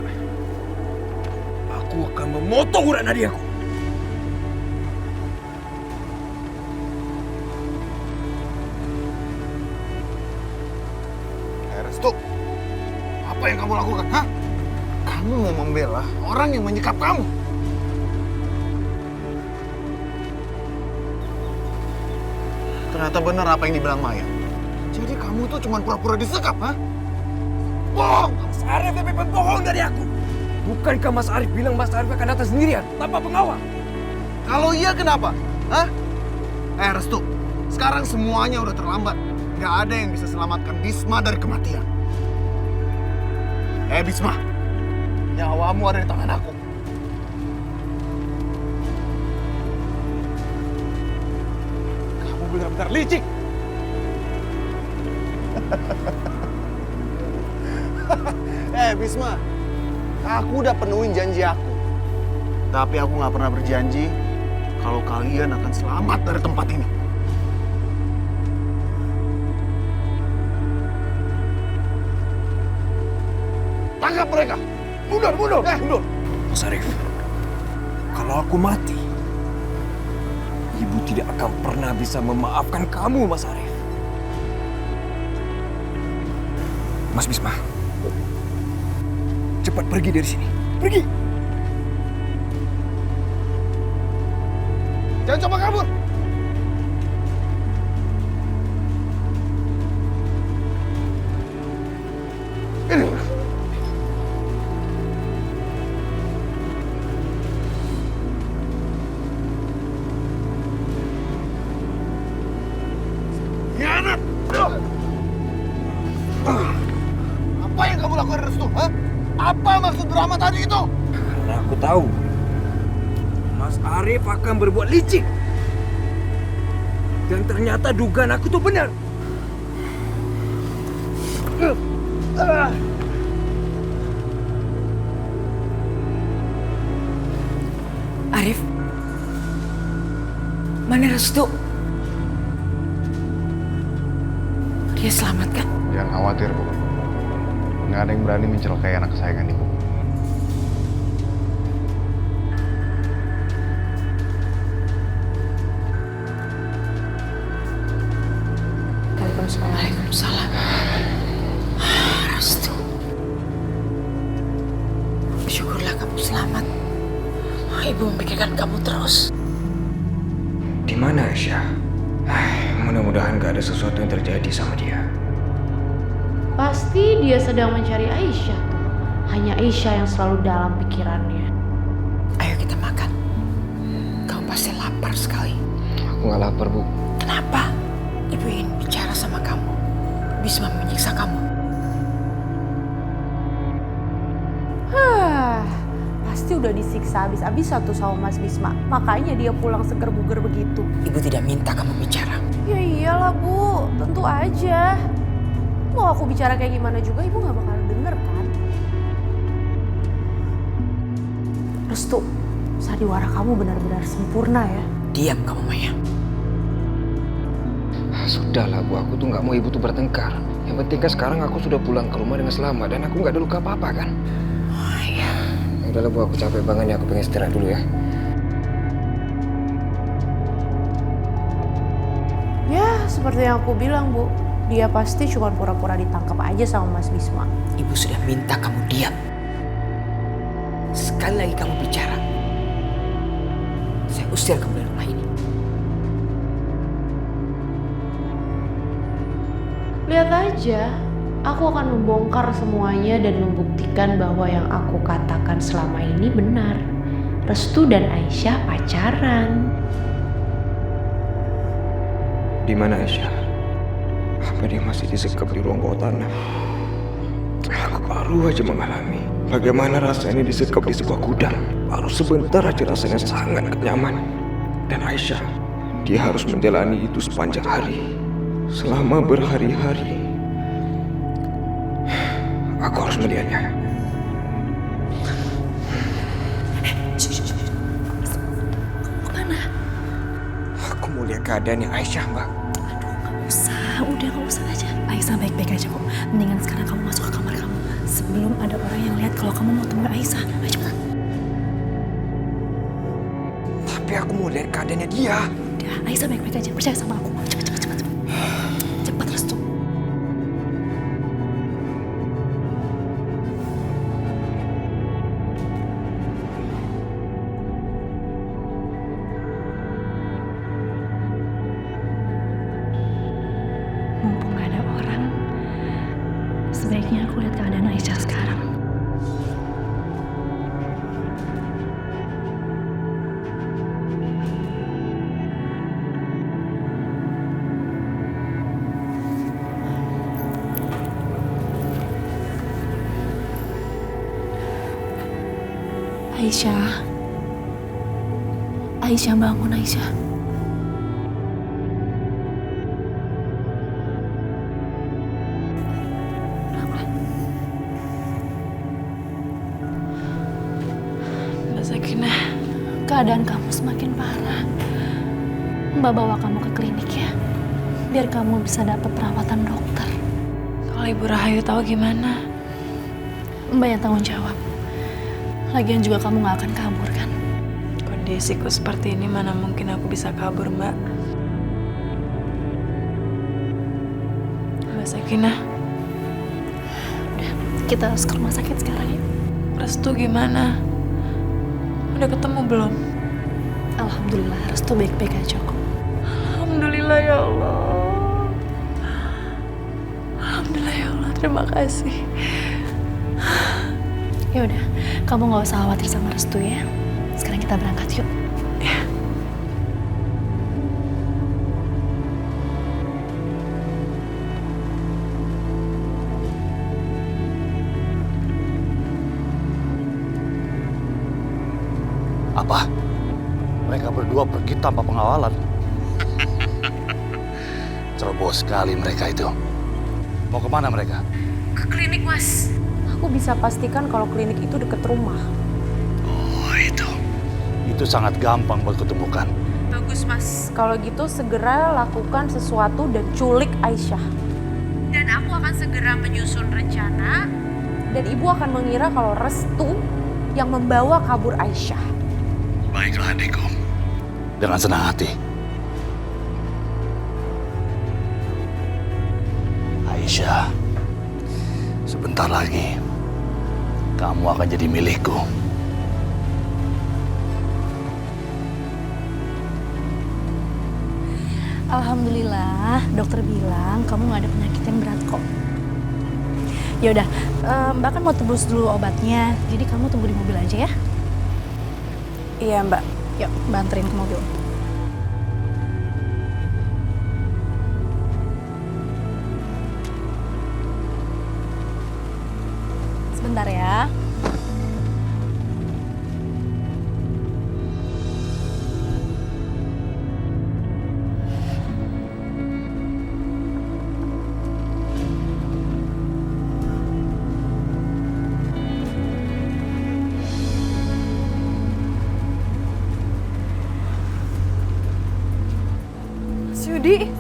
aku akan memotong urat nadiaku. Restu, apa yang kamu lakukan? Hah? Kamu mau membela orang yang menyekap kamu. Ternyata benar apa yang dibilang Maya. Jadi kamu tuh cuma pura-pura disekap, ha? Bohong! Mas Arif lebih berbohong dari aku. Bukankah Mas Arif bilang Mas Arif akan datang sendirian, tanpa pengawal? Kalau iya kenapa? Hah? Restu, sekarang semuanya udah terlambat. Gak ada yang bisa selamatkan Bisma dari kematian. Bisma, nyawamu ada di tangan aku. Kamu benar-benar licik. Bisma, aku udah penuhin janji aku. Tapi aku gak pernah berjanji kalau kalian akan selamat dari tempat ini. Tangkap mereka! Mundur! Mas Arif, kalau aku mati, Ibu tidak akan pernah bisa memaafkan kamu, Mas Arif. Mas Bisma, cepat pergi dari sini. Pergi! Jangan coba kabur! Ini. Hianat! Apa yang kamu lakukan, Restu? Hah? Apa maksud drama tadi itu? Karena aku tahu Mas Arif akan berbuat licik. Dan ternyata dugaan aku tuh benar. Arif, mana Restu? Dia selamat kan? Jangan khawatir, Bu. Nggak ada yang berani mencelakai anak kesayangan Ibu. Waalaikumsalam. Restu. Syukurlah kamu selamat. Ibu memikirkan kamu terus. Di mana Aisyah? Mudah-mudahan gak ada sesuatu yang terjadi sama dia. Pasti dia sedang mencari Aisyah tuh. hanya Aisyah yang selalu dalam pikirannya. Ayo kita makan. Kamu pasti lapar sekali. Aku nggak lapar, Bu. Kenapa? Ibu ingin bicara sama kamu. Bisma menyiksa kamu. Pasti udah disiksa habis-habisan tuh sama Mas Bisma. Makanya dia pulang seger buger begitu. Ibu tidak minta kamu bicara. Ya iyalah Bu, tentu aja. Mau aku bicara kayak gimana juga ibu gak bakal denger kan? Restu, sandiwara kamu benar-benar sempurna ya. Diam kamu, Maya. Sudahlah, Bu. Aku tuh nggak mau ibu tuh bertengkar. Yang penting kan sekarang aku sudah pulang ke rumah dengan selamat dan aku nggak ada luka apa-apa kan. Udahlah, Bu, aku capek banget nih, aku pengen istirahat dulu ya. Ya, seperti yang aku bilang, Bu. Dia pasti cuma pura-pura ditangkap aja sama Mas Bisma. Ibu sudah minta kamu diam. Sekali lagi kamu bicara, saya usir kamu dari rumah ini. Lihat aja, aku akan membongkar semuanya dan membuktikan bahwa yang aku katakan selama ini benar. Restu dan Aisyah pacaran. Di mana Aisyah? Apa dia masih disekap di ruang bawah tanah? Aku baru aja mengalami bagaimana rasanya disekap di sebuah gudang. Baru sebentar aja rasanya sangat nyaman. Dan Aisyah, dia harus menjalani itu sepanjang hari. Selama berhari-hari. Aku harus melihatnya. Kemana? Aku mau lihat keadaannya Aisyah, Mbak. Udah gak usah aja. Aisyah baik-baik aja kok. Mendingan sekarang kamu masuk ke kamar kamu. Sebelum ada orang yang lihat kalau kamu mau temui Aisyah. Ayo cepat. Tapi aku mau lihat keadaannya dia. Udah, Aisyah baik-baik aja. Percaya sama aku. Cepat. Cepat, Restu. Mumpung gak ada orang, sebaiknya aku lihat keadaan Aisyah sekarang. Aisyah bangun, Aisyah. Mbak Sakinah, keadaan kamu semakin parah. Mbak bawa kamu ke klinik ya, biar kamu bisa dapat perawatan dokter. Kalau Ibu Rahayu tahu gimana? Mbak yang tanggung jawab. Lagian juga kamu gak akan kabur kan? Kondisiku seperti ini mana mungkin aku bisa kabur, Mbak. Mbak Sakinah. Udah, kita harus ke rumah sakit sekarang ya. Restu gimana? Udah ketemu belum? Alhamdulillah, Restu baik-baik aja kok. Alhamdulillah ya Allah. Alhamdulillah ya Allah, terima kasih. Ya udah, kamu nggak usah khawatir sama Restu ya. Sekarang kita berangkat yuk. Ya. Apa? Mereka berdua pergi tanpa pengawalan. Ceroboh sekali mereka itu. Mau kemana mereka? Ke klinik, Mas. Aku bisa pastikan kalau klinik itu dekat rumah. Oh, itu. Itu sangat gampang buat kutemukan. Bagus, Mas. Kalau gitu segera lakukan sesuatu dan culik Aisyah. Dan aku akan segera menyusun rencana. Dan Ibu akan mengira kalau Restu yang membawa kabur Aisyah. Baiklah adikku. Dengan senang hati. Aisyah, sebentar lagi kamu akan jadi milikku. Alhamdulillah, dokter bilang kamu gak ada penyakit yang berat kok. Yaudah, Mbak kan mau tebus dulu obatnya, jadi kamu tunggu di mobil aja ya. Iya Mbak. Yuk, Mbak anterin ke mobil. Sebentar ya. Mas Yudi.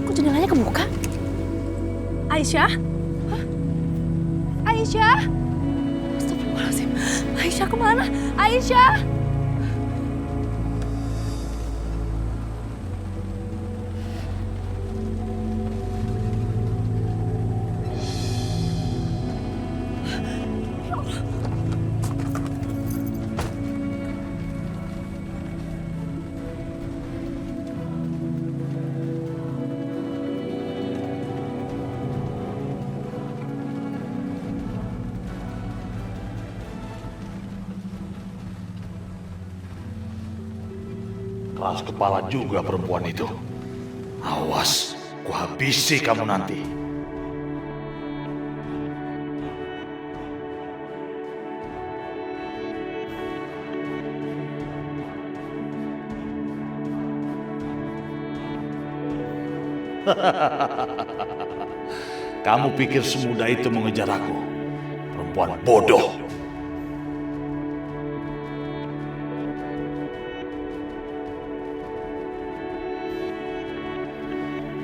Kok jendelanya kebuka? Aisyah? Hah? Aisyah? Astagfirullahaladzim. Aisyah kemana? Aisyah? Keras kepala juga perempuan itu. Awas, ku habisi kamu nanti. Kamu pikir semudah itu mengejar aku? Perempuan bodoh.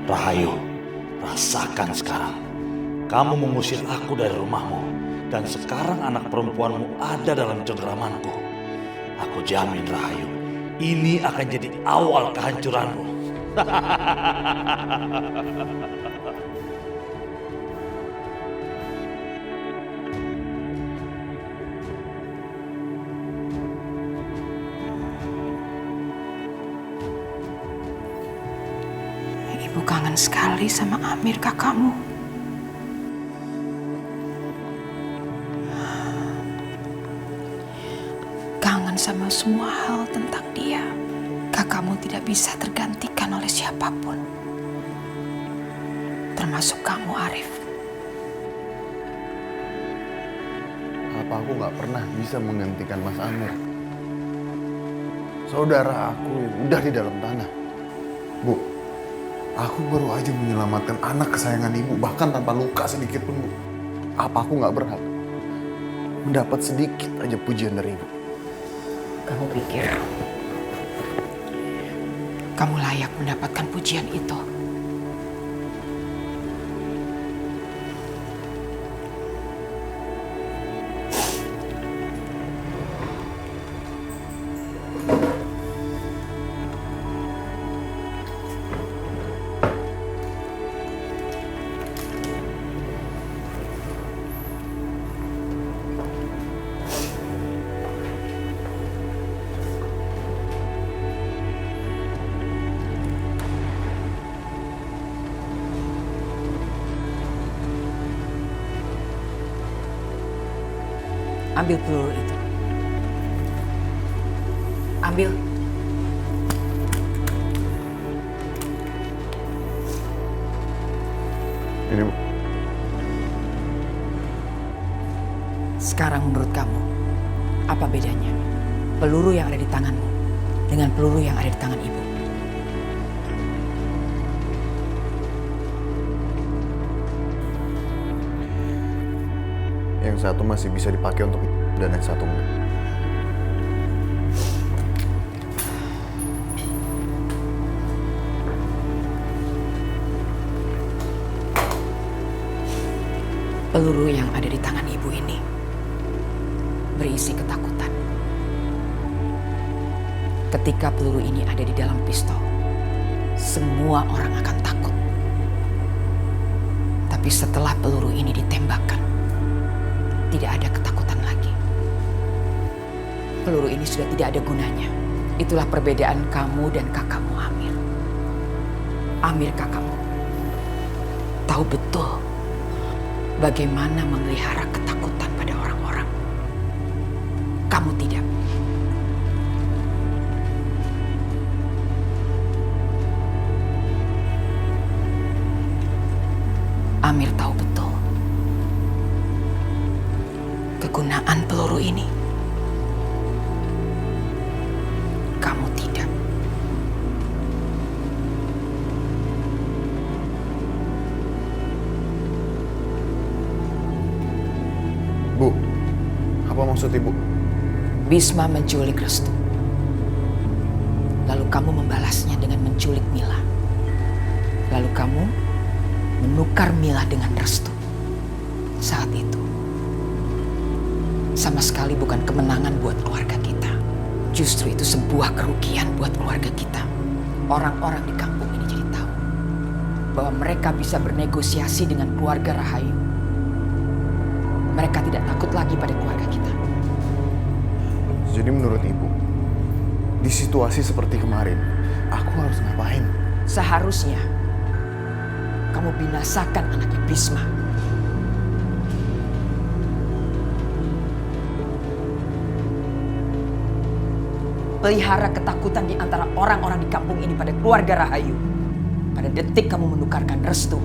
Rahayu, rasakan sekarang. Kamu mengusir aku dari rumahmu. Dan sekarang anak perempuanmu ada dalam cengkeramanku. Aku jamin Rahayu, ini akan jadi awal kehancuranmu. Ibu kangen sekali sama Amir kakakmu. Kangen sama semua hal tentang dia. Kakakmu tidak bisa tergantikan oleh siapapun. Termasuk kamu, Arif. Apa aku nggak pernah bisa menggantikan Mas Amir? Saudara aku udah di dalam tanah. Bu, aku baru aja menyelamatkan anak kesayangan ibu, bahkan tanpa luka sedikit pun, Bu. Apa aku nggak berhak mendapat sedikit aja pujian dari ibu? Kamu pikir kamu layak mendapatkan pujian itu? Ambil peluru itu. Ambil. Ini, Bu. Sekarang menurut kamu, apa bedanya peluru yang ada di tanganmu dengan peluru yang ada di tangan ibu? Yang satu masih bisa dipakai untuk dan yang satu enggak. Peluru yang ada di tangan ibu ini berisi ketakutan. Ketika peluru ini ada di dalam pistol, semua orang akan takut. Tapi setelah peluru ini ditembakkan, tidak ada ketakutan lagi. Peluru ini sudah tidak ada gunanya. Itulah perbedaan kamu dan kakakmu Amir. Amir kakakmu tahu betul bagaimana memelihara ketakutan pada orang-orang. Kamu tidak. Amir tahu betul kegunaan peluru ini. Kamu tidak. Bu, apa maksud ibu? Bisma menculik Restu. Lalu kamu membalasnya dengan menculik Mila. Lalu kamu menukar Mila dengan Restu. Saat itu, sama sekali bukan kemenangan buat keluarga kita. Justru itu sebuah kerugian buat keluarga kita. Orang-orang di kampung ini jadi tahu bahwa mereka bisa bernegosiasi dengan keluarga Rahayu. Mereka tidak takut lagi pada keluarga kita. Jadi menurut ibu, di situasi seperti kemarin, aku harus ngapain? Seharusnya kamu binasakan anaknya Bisma. Pelihara ketakutan di antara orang-orang di kampung ini pada keluarga Rahayu. Pada detik kamu menukarkan Restu,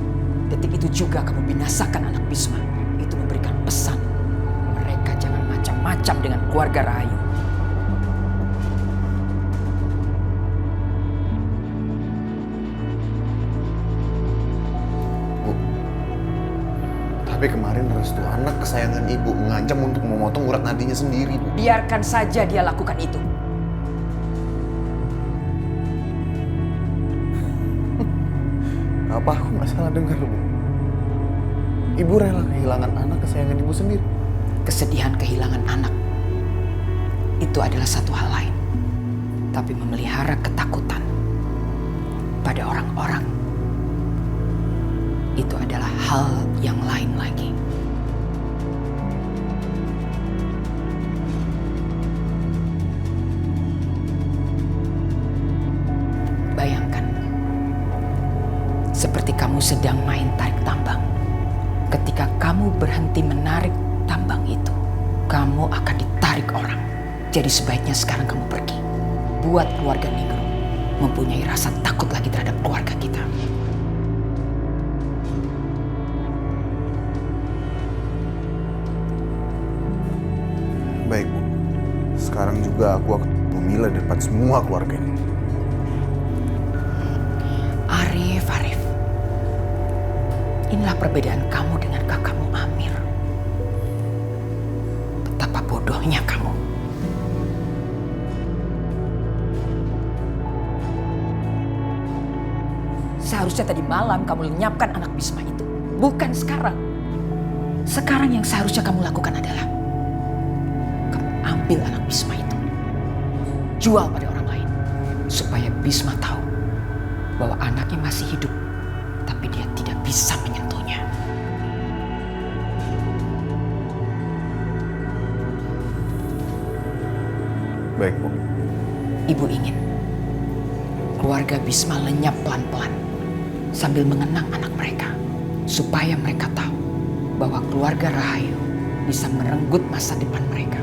detik itu juga kamu binasakan anak Bisma. Itu memberikan pesan, mereka jangan macam-macam dengan keluarga Rahayu. Tapi kemarin Restu, anak kesayangan ibu, mengancam untuk memotong urat nadinya sendiri, Bu. Biarkan saja dia lakukan itu. Apa aku nggak salah dengar, Bu? Ibu rela kehilangan anak kesayangan ibu sendiri. Kesedihan kehilangan anak itu adalah satu hal lain. Tapi memelihara ketakutan pada orang-orang itu adalah hal yang lain lagi. Bayangkan, seperti kamu sedang main tarik tambang. Ketika kamu berhenti menarik tambang itu, kamu akan ditarik orang. Jadi sebaiknya sekarang kamu pergi. Buat keluarga Negro mempunyai rasa takut lagi terhadap keluarga kita. Baik, Bu. Sekarang juga aku akan memilih di depan semua keluarga ini. Arif. Inilah perbedaan kamu dengan kakakmu Amir. Betapa bodohnya kamu. Seharusnya tadi malam kamu lenyapkan anak Bisma itu. Bukan sekarang. Sekarang yang seharusnya kamu lakukan adalah kamu ambil anak Bisma itu. Jual pada orang lain. Supaya Bisma tahu bahwa anaknya masih hidup, tapi dia tidak bisa menyentuhnya. Baik, Bu. Ibu ingin keluarga Bisma lenyap pelan-pelan sambil mengenang anak mereka. Supaya mereka tahu bahwa keluarga Rahayu bisa merenggut masa depan mereka.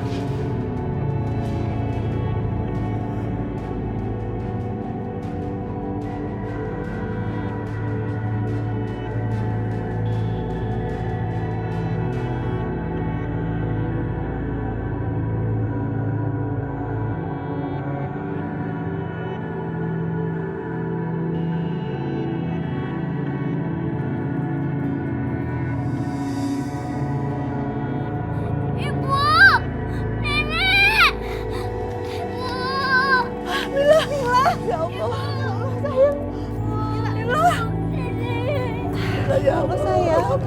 Ya Allah sayang.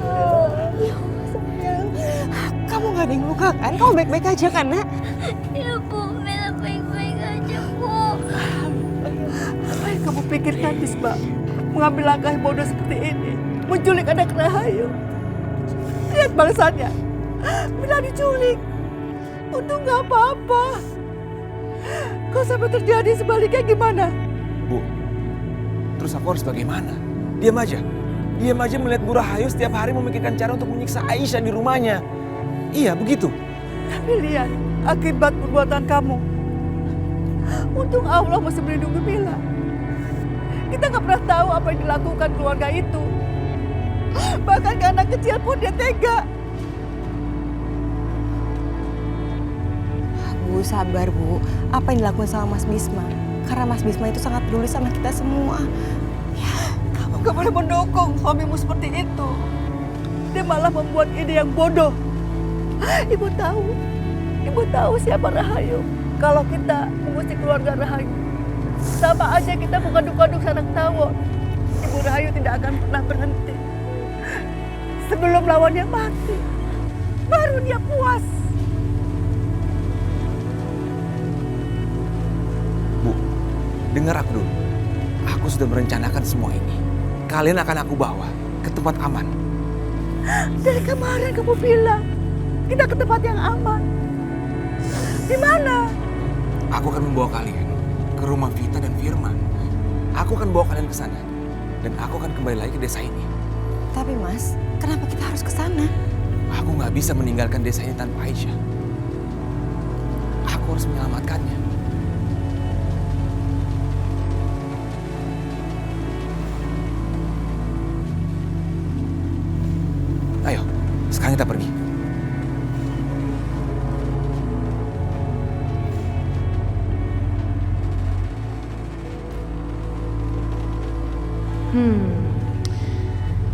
Ya Allah sayang. Kamu gak ada yang luka kan? Kamu baik-baik aja kan, Nak? Ya Bu, Mila baik-baik aja Bu. Apa yang kamu pikirkan, Bisma? Mengambil langkah yang bodoh seperti ini. Menculik anak Rahayu. Lihat balasannya. Mila diculik. Untung gak apa-apa. Kalau sampai terjadi sebaliknya gimana? Bu, Terus aku harus bagaimana? Diam aja. Diam aja melihat Bu Rahayu setiap hari memikirkan cara untuk menyiksa Aisyah di rumahnya. Iya, begitu. Tapi lihat akibat perbuatan kamu. Untung Allah masih melindungi Mila. Kita nggak pernah tahu apa yang dilakukan keluarga itu. Bahkan ke anak kecil pun dia tega. Bu, sabar Bu. Apa yang dilakukan sama Mas Bisma? Karena Mas Bisma itu sangat peduli sama kita semua. Kamu gak boleh mendukung suamimu seperti itu. Dia malah membuat ide yang bodoh. Ibu tahu siapa Rahayu. Kalau kita mengusir keluarga Rahayu, sama aja kita mengaduk-aduk sanak tawon. Ibu Rahayu tidak akan pernah berhenti. Sebelum lawannya mati, baru dia puas. Bu, dengar aku dulu. Aku sudah merencanakan semua ini. Kalian akan aku bawa ke tempat aman. Dari kemarin kamu bilang kita ke tempat yang aman. Di mana? Aku akan membawa kalian ke rumah Vita dan Firman. Aku akan bawa kalian ke sana. Dan aku akan kembali lagi ke desa ini. Tapi Mas, kenapa kita harus ke sana? Aku nggak bisa meninggalkan desa ini tanpa Aisyah. Aku harus menyelamatkannya. Ayo, sekarang kita pergi.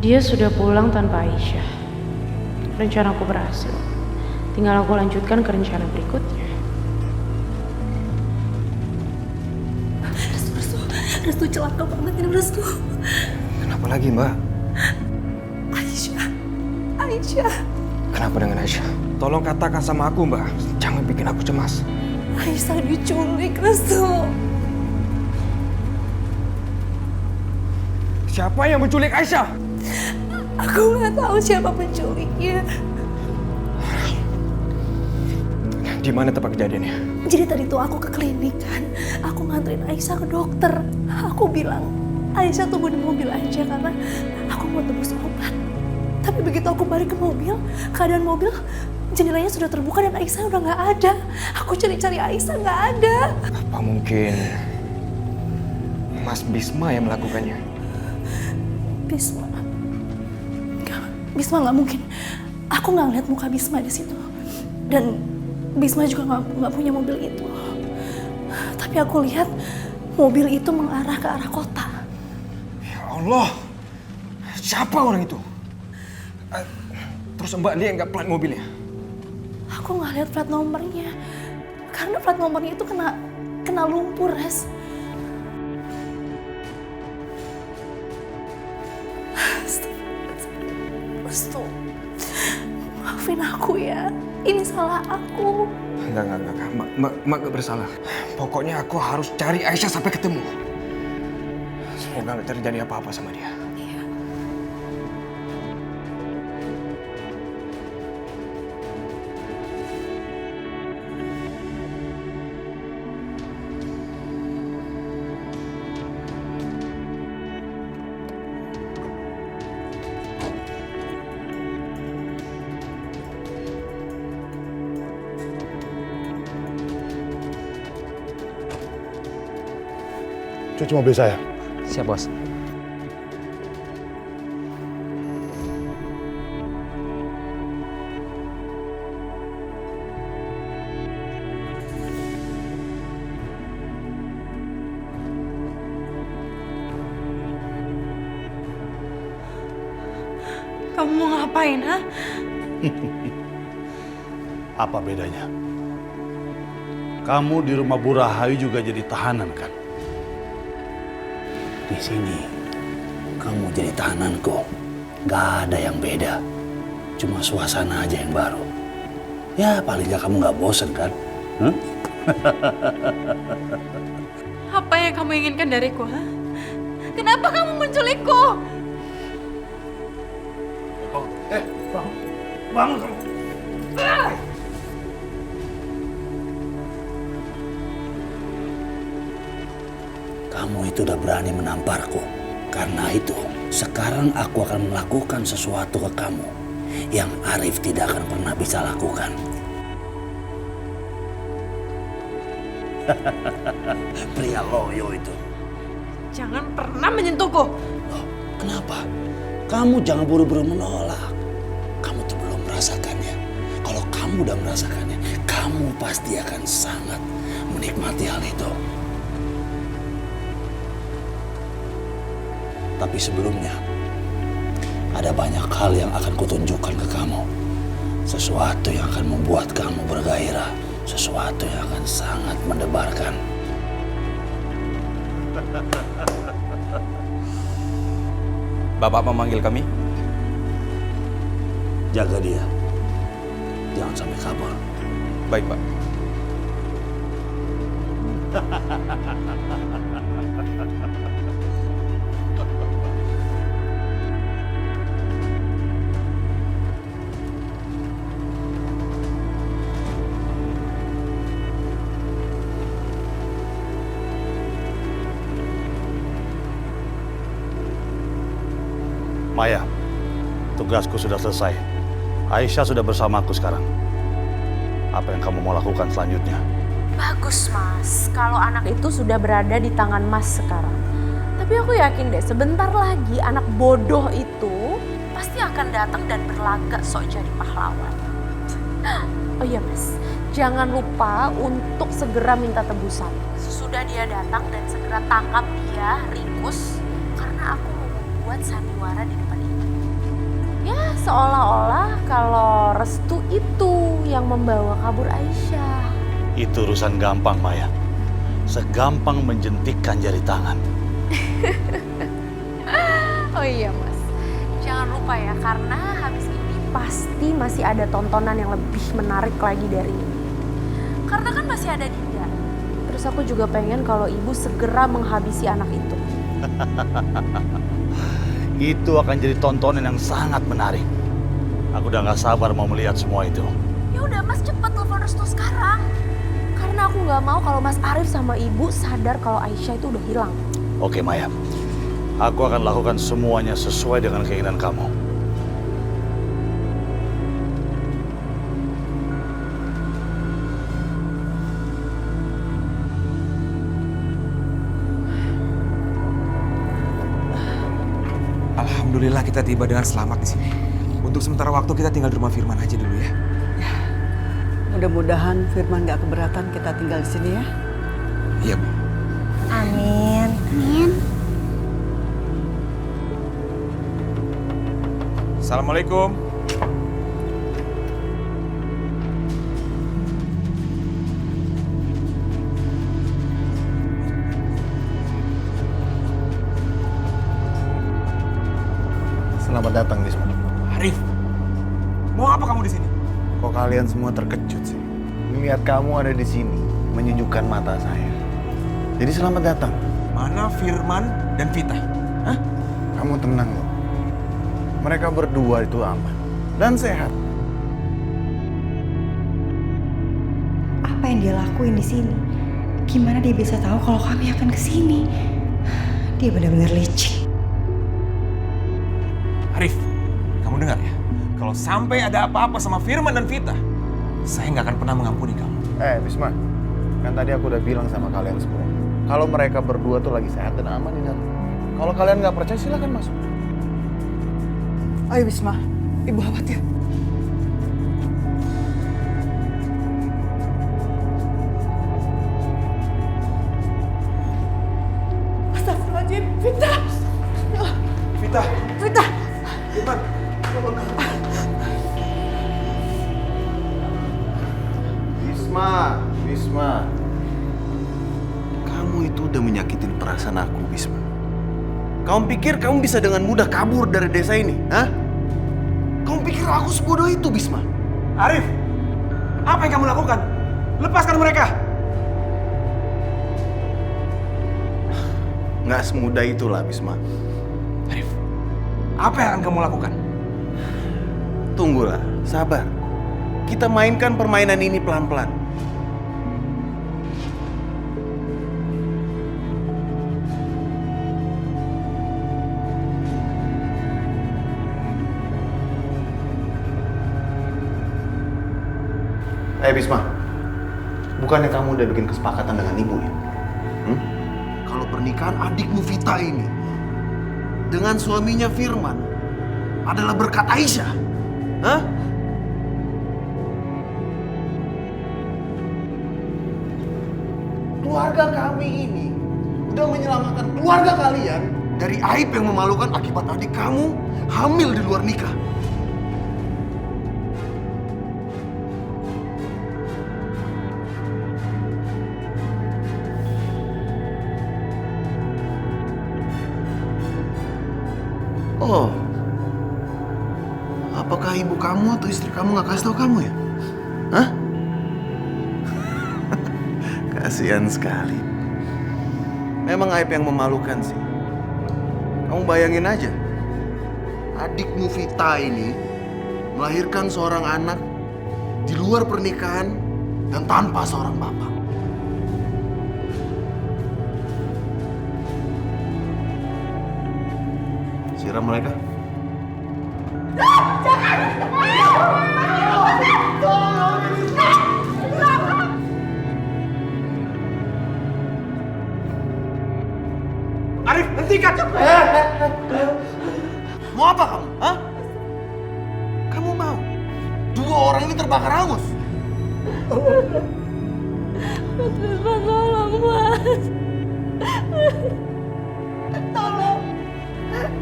Dia sudah pulang tanpa Aisyah. Rencanaku berhasil. Tinggal aku lanjutkan ke rencana berikutnya. Restu celaka banget ini Restu. Kenapa lagi, Mbak? Aisyah. Kenapa dengan Aisyah? Tolong katakan sama aku, Mbak. Jangan bikin aku cemas. Aisyah diculik Restu. Siapa yang menculik Aisyah? Aku nggak tahu siapa penculiknya. Di mana tempat kejadiannya? Jadi tadi tuh aku ke klinik kan. Aku nganterin Aisyah ke dokter. Aku bilang Aisyah tunggu di mobil aja karena aku mau tebus obat. Tapi begitu aku balik ke mobil, keadaan mobil jendelanya sudah terbuka dan Aisyah udah nggak ada. Aku cari-cari Aisyah nggak ada. Apa mungkin Mas Bisma yang melakukannya? Bisma nggak mungkin. Aku nggak ngeliat muka Bisma di situ. Dan Bisma juga nggak punya mobil itu. Tapi aku lihat mobil itu mengarah ke arah kota. Ya Allah, siapa orang itu? Terus Mbak lihat nggak plat mobilnya? Aku nggak lihat plat nomornya. Karena plat nomornya itu kena lumpur, Res. Restu, maafin aku ya. Ini salah aku. Enggak. Mbak gak bersalah. Pokoknya aku harus cari Aisyah sampai ketemu. Semoga gak terjadi apa-apa sama dia. Iya. Cuci mobil saya. Siap, Bos. Kamu mau ngapain, ha? Apa bedanya? Kamu di rumah Bu Rahayu juga jadi tahanan kan? Di sini kamu jadi tahananku. Gak ada yang beda. Cuma suasana aja yang baru. Ya paling gak kamu gak bosen kan? Apa yang kamu inginkan dariku, ha? Kenapa kamu menculikku? Bangun kamu. Kamu itu udah berani menamparku. Karena itu, sekarang aku akan melakukan sesuatu ke kamu yang Arif tidak akan pernah bisa lakukan. Pria loyo itu. Jangan pernah menyentuhku. Loh, kenapa? Kamu jangan buru-buru menolak. Kamu tuh belum merasakannya. Kalau kamu udah merasakannya, kamu pasti akan sangat menikmati hal itu. Tapi sebelumnya, ada banyak hal yang akan kutunjukkan ke kamu. Sesuatu yang akan membuat kamu bergairah. Sesuatu yang akan sangat mendebarkan. Bapak memanggil kami? Jaga dia. Jangan sampai kabur. Baik, Pak. Maya, tugasku sudah selesai. Aisyah sudah bersamaku sekarang. Apa yang kamu mau lakukan selanjutnya? Bagus Mas, kalau anak itu sudah berada di tangan Mas sekarang. Tapi aku yakin deh sebentar lagi anak bodoh itu pasti akan datang dan berlagak sok jadi pahlawan. Oh iya Mas, jangan lupa untuk segera minta tebusan. Sesudah dia datang dan segera tangkap dia, ringkus, karena aku mau membuat sandiwara di depan ibu. Ya seolah-olah kalau Restu itu yang membawa kabur Aisyah. Itu urusan gampang, Maya. Segampang menjentikkan jari tangan. Oh iya Mas, jangan lupa ya karena habis ini pasti masih ada tontonan yang lebih menarik lagi dari ini. Karena kan masih ada dia. Terus aku juga pengen kalau ibu segera menghabisi anak itu. Itu akan jadi tontonan yang sangat menarik. Aku udah gak sabar mau melihat semua itu. Ya udah Mas, cepet telepon Restu sekarang. Karena aku nggak mau kalau Mas Arif sama ibu sadar kalau Aisyah itu udah hilang. Oke Maya, aku akan lakukan semuanya sesuai dengan keinginan kamu. Alhamdulillah kita tiba dengan selamat di sini. Untuk sementara waktu kita tinggal di rumah Firman aja dulu ya. Mudah-mudahan Firman gak keberatan kita tinggal di sini ya. Iya, Bu. Amin. Amin. Assalamualaikum. Selamat datang, Bisma. Arif, mau apa kamu di sini? Kok kalian semua terkejut sih? Melihat kamu ada di sini, menyejukkan mata saya. Jadi selamat datang. Mana Firman dan Vita? Hah? Kamu tenang loh. Mereka berdua itu aman dan sehat. Apa yang dia lakuin di sini? Gimana dia bisa tahu kalau kami akan ke sini? Dia benar-benar licik. Arif, kamu dengar ya? Kalau sampai ada apa-apa sama Firman dan Vita, saya nggak akan pernah mengampuni kamu. Bisma, kan tadi aku udah bilang sama kalian semua. Kalau mereka berdua tuh lagi sehat dan aman di dalam. Kalau kalian nggak percaya silakan masuk. Ayo Bisma, ibu khawatir. Astagfirullahaladzim, Vita! Vita! Vita! Firman! Bisma. Kamu itu udah menyakitin perasaan aku, Bisma. Kamu pikir kamu bisa dengan mudah kabur dari desa ini, hah? Kamu pikir aku sebodoh itu, Bisma? Arif, apa yang kamu lakukan? Lepaskan mereka! Nggak semudah itulah, Bisma. Arif, apa yang akan kamu lakukan? Tunggulah, sabar. Kita mainkan permainan ini pelan-pelan. Bisma, bukannya kamu udah bikin kesepakatan dengan ibu ya? Kalau pernikahan adikmu Vita ini dengan suaminya Firman adalah berkat Aisyah, hah? Keluarga kami ini udah menyelamatkan keluarga kalian dari aib yang memalukan akibat adik kamu hamil di luar nikah. Oh, apakah ibu kamu atau istri kamu nggak kasih tahu kamu ya? Hah? Kasihan sekali. Memang aib yang memalukan sih. Kamu bayangin aja, adikmu Vita ini melahirkan seorang anak di luar pernikahan dan tanpa seorang bapak. Siram mereka. Arif, hentikan! Mau apa kamu? Hah? Kamu mau dua orang ini terbakar hangus? Mas, tolong, Mas.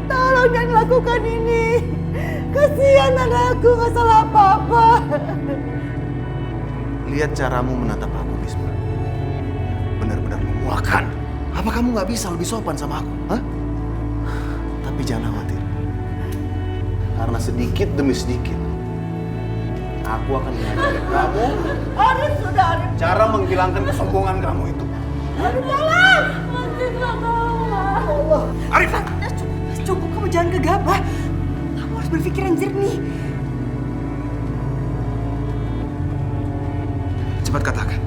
Tolong jangan lakukan ini. Kasihan anakku, nggak salah apa-apa. Lihat caramu menatap aku, Bisma. Benar-benar memuakan. Apa kamu nggak bisa lebih sopan sama aku? Hah? Tapi jangan khawatir. Karena sedikit demi sedikit, aku akan mengajari kamu Arif, sudah Arif. cara menghilangkan kesombongan kamu itu. Arif, tolong. Allah. Arif! Cukup, kamu jangan gegabah. Kamu harus berpikiran jernih. Cepat katakan.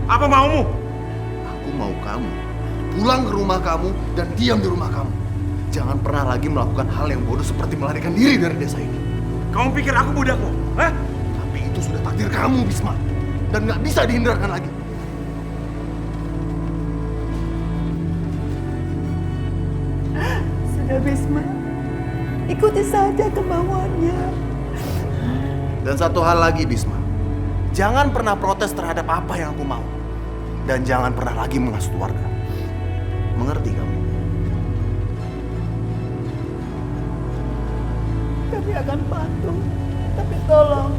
Apa maumu? Aku mau kamu pulang ke rumah kamu dan diam di rumah kamu. Jangan pernah lagi melakukan hal yang bodoh seperti melarikan diri dari desa ini. Kamu pikir aku budakmu? Hah? Tapi itu sudah takdir kamu, Bisma. Dan nggak bisa dihindarkan lagi. Sudah Bisma, ikuti saja kemauannya. Dan satu hal lagi, Bisma. Jangan pernah protes terhadap apa yang aku mau. Dan jangan pernah lagi menghasut warga. Mengerti kamu? Kami akan patuh, tapi tolong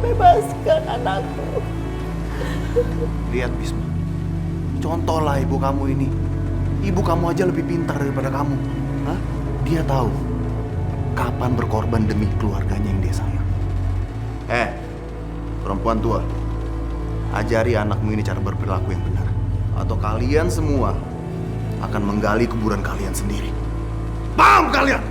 bebaskan anakku. Lihat, Bisma. Contohlah ibu kamu ini. Ibu kamu aja lebih pintar daripada kamu. Hah? Dia tahu kapan berkorban demi keluarganya yang dia sayang. Perempuan tua, ajari anakmu ini cara berperilaku yang benar. Atau kalian semua akan menggali kuburan kalian sendiri. Paham kalian?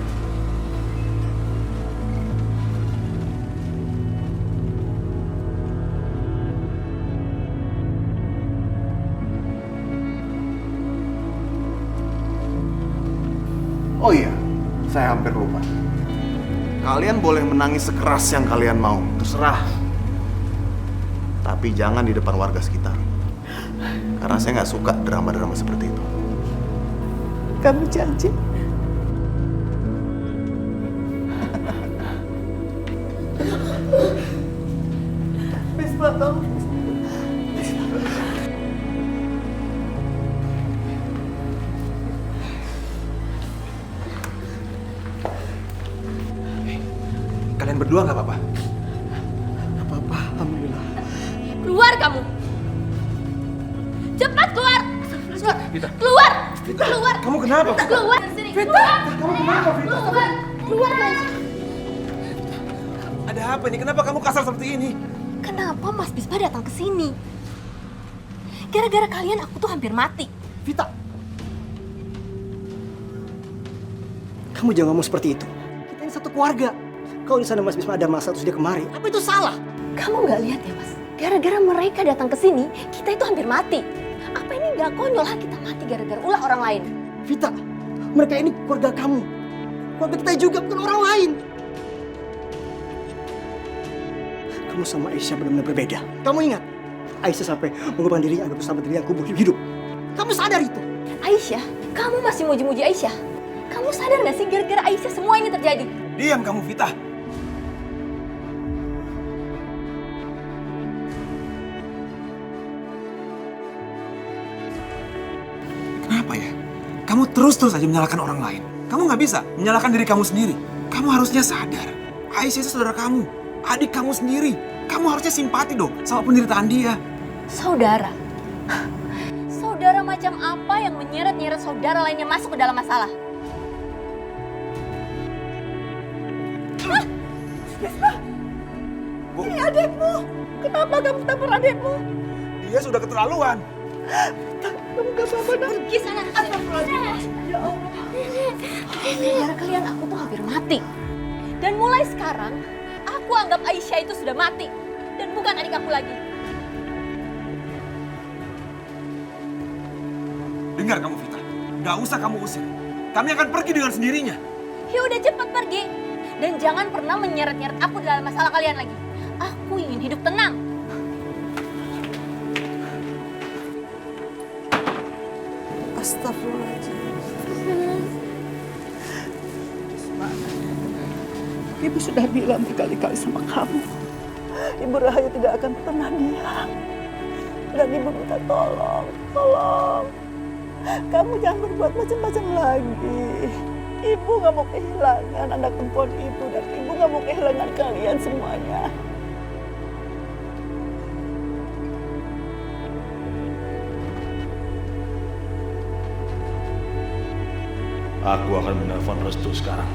Oh iya, saya hampir lupa. Kalian boleh menangis sekeras yang kalian mau, terserah. Tapi jangan di depan warga sekitar. Karena saya nggak suka drama-drama seperti itu. Kami janji. Bisma, tolong. Kalian berdua nggak apa-apa? Apa-apa, alhamdulillah. Keluar kamu! Cepat keluar! Vita. Keluar! Vita. Keluar! Kamu kenapa? Keluar dari sini! Vita. Keluar! Kamu kenapa, Vita? Keluar! Keluar dari sini! Ada apa nih? Kenapa kamu kasar seperti ini? Kenapa Mas Bisma datang ke sini? Gara-gara kalian aku tuh hampir mati. Vita! Kamu jangan ngomong seperti itu. Kita ini satu keluarga. Kalau di sana Mas Bisma ada masalah terus dia kemari, apa itu salah? Kamu nggak lihat ya Mas? Gara-gara mereka datang ke sini, kita itu hampir mati. Apa ini nggak konyol kita mati gara-gara ulah orang lain? Vita, mereka ini keluarga kamu. Keluarga kita juga, bukan orang lain. kamu sama Aisyah benar-benar berbeda. Kamu ingat, Aisyah sampai mengubah dirinya agar bersama diri aku hidup. Kamu sadar itu? Aisyah? Kamu masih muji-muji Aisyah? Kamu sadar gak sih gara-gara Aisyah semua ini terjadi? Diam kamu, Vita. Kenapa ya? Kamu terus-terus aja menyalahkan orang lain. Kamu nggak bisa menyalahkan diri kamu sendiri. Kamu harusnya sadar. Aisyah itu saudara kamu. Adik kamu sendiri. Kamu harusnya simpati dong sama penderitaan dia. Saudara? Saudara macam apa yang menyeret-nyeret saudara lainnya masuk ke dalam masalah? Hah? Bisma! Ini adikmu! Kenapa kamu tampar adikmu? Dia sudah keterlaluan. Kamu gak apa-apa, Nak? Pergi sana. Ya Allah. Gara-gara kalian aku tuh hampir mati. Dan mulai sekarang, aku anggap Aisyah itu sudah mati. Dan bukan adik aku lagi. Dengar kamu, Vita. Gak usah kamu usir. Kami akan pergi dengan sendirinya. Ya udah cepat pergi. Dan jangan pernah menyeret-nyeret aku dalam masalah kalian lagi. Aku ingin hidup tenang. Astagfirullahaladzim. Ibu sudah bilang berkali-kali sama kamu. Ibu Rahayu tidak akan pernah diam. Dan ibu minta tolong. Kamu jangan berbuat macam-macam lagi. Ibu gak mau kehilangan anak perempuan ibu. Dan ibu gak mau kehilangan kalian semuanya. Aku akan menelpon Restu sekarang,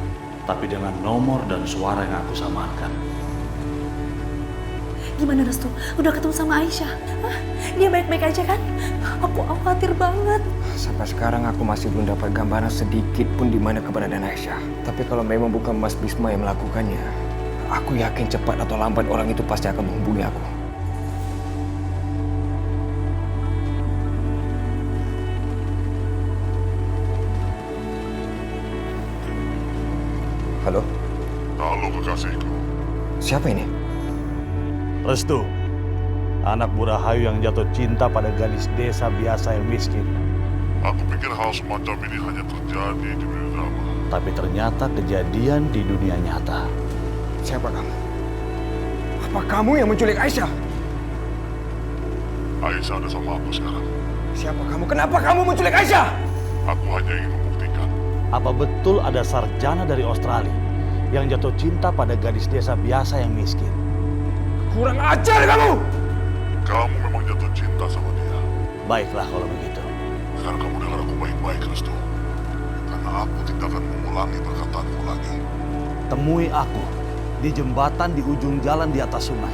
tapi dengan nomor dan suara yang aku samarkan. Gimana Restu? Udah ketemu sama Aisyah? Hah? Dia baik-baik aja kan? Aku khawatir banget. Sampai sekarang aku masih belum dapat gambaran sedikit pun di mana keberadaan Aisyah. Tapi kalau memang bukan Mas Bisma yang melakukannya, aku yakin cepat atau lambat orang itu pasti akan menghubungi aku. Halo? Halo kekasihku. Siapa ini? Restu, anak Bu Rahayu yang jatuh cinta pada gadis desa biasa yang miskin. Aku pikir hal semacam ini hanya terjadi di dunia drama. Tapi ternyata kejadian di dunia nyata. Siapa kamu? Apa kamu yang menculik Aisyah? Aisyah ada sama aku sekarang. Siapa kamu? Kenapa kamu menculik Aisyah? Aku hanya ingin membuktikan. Apa betul ada sarjana dari Australia yang jatuh cinta pada gadis desa biasa yang miskin? Kurang ajar kamu! Kamu memang jatuh cinta sama dia. Baiklah kalau begitu. Sekarang kamu dengar aku baik-baik, Restu. Karena aku tidak akan mengulangi perkataanku lagi. Temui aku di jembatan di ujung jalan di atas sungai.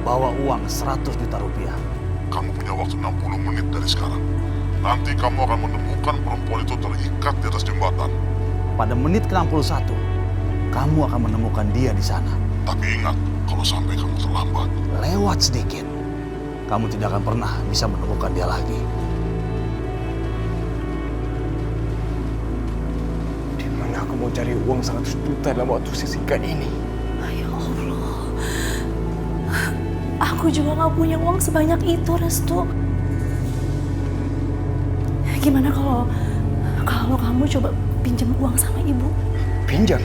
Bawa uang 100 juta rupiah. Kamu punya waktu 60 menit dari sekarang. Nanti kamu akan menemukan perempuan itu terikat di atas jembatan. Pada menit ke-61, kamu akan menemukan dia di sana. Tapi ingat, kalau sampai kamu terlambat, lewat sedikit, kamu tidak akan pernah bisa menemukan dia lagi. Di mana aku mau cari uang 100 juta dalam waktu sesingkat ini? Ya Allah. Aku juga gak punya uang sebanyak itu, Restu. Gimana kalau kamu coba pinjam uang sama ibu? Pinjam?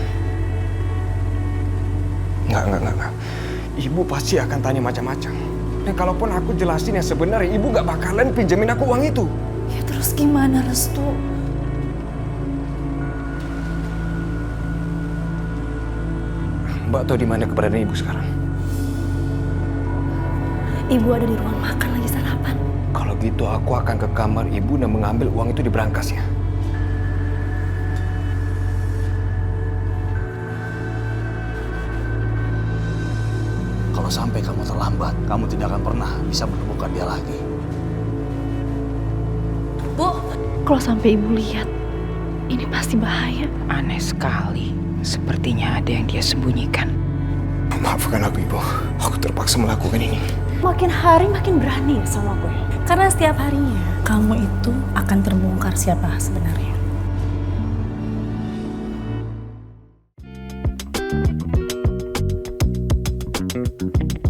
Enggak. Ibu pasti akan tanya macam-macam. Dan kalaupun aku jelasin yang sebenarnya, ibu gak bakalan pinjemin aku uang itu. Ya terus gimana, Restu? Mbak tahu di mana keberadaan ibu sekarang? Ibu ada di ruang makan lagi sarapan. Kalau gitu aku akan ke kamar ibu dan mengambil uang itu di berangkasnya. Kalau sampai kamu terlambat, kamu tidak akan pernah bisa menemukan dia lagi. Bu, kalau sampai ibu lihat, ini pasti bahaya. Aneh sekali. Sepertinya ada yang dia sembunyikan. Maafkan aku, Ibu. Aku terpaksa melakukan ini. Makin hari makin berani ya sama gue. Karena setiap harinya kamu itu akan terbongkar siapa sebenarnya. Maya.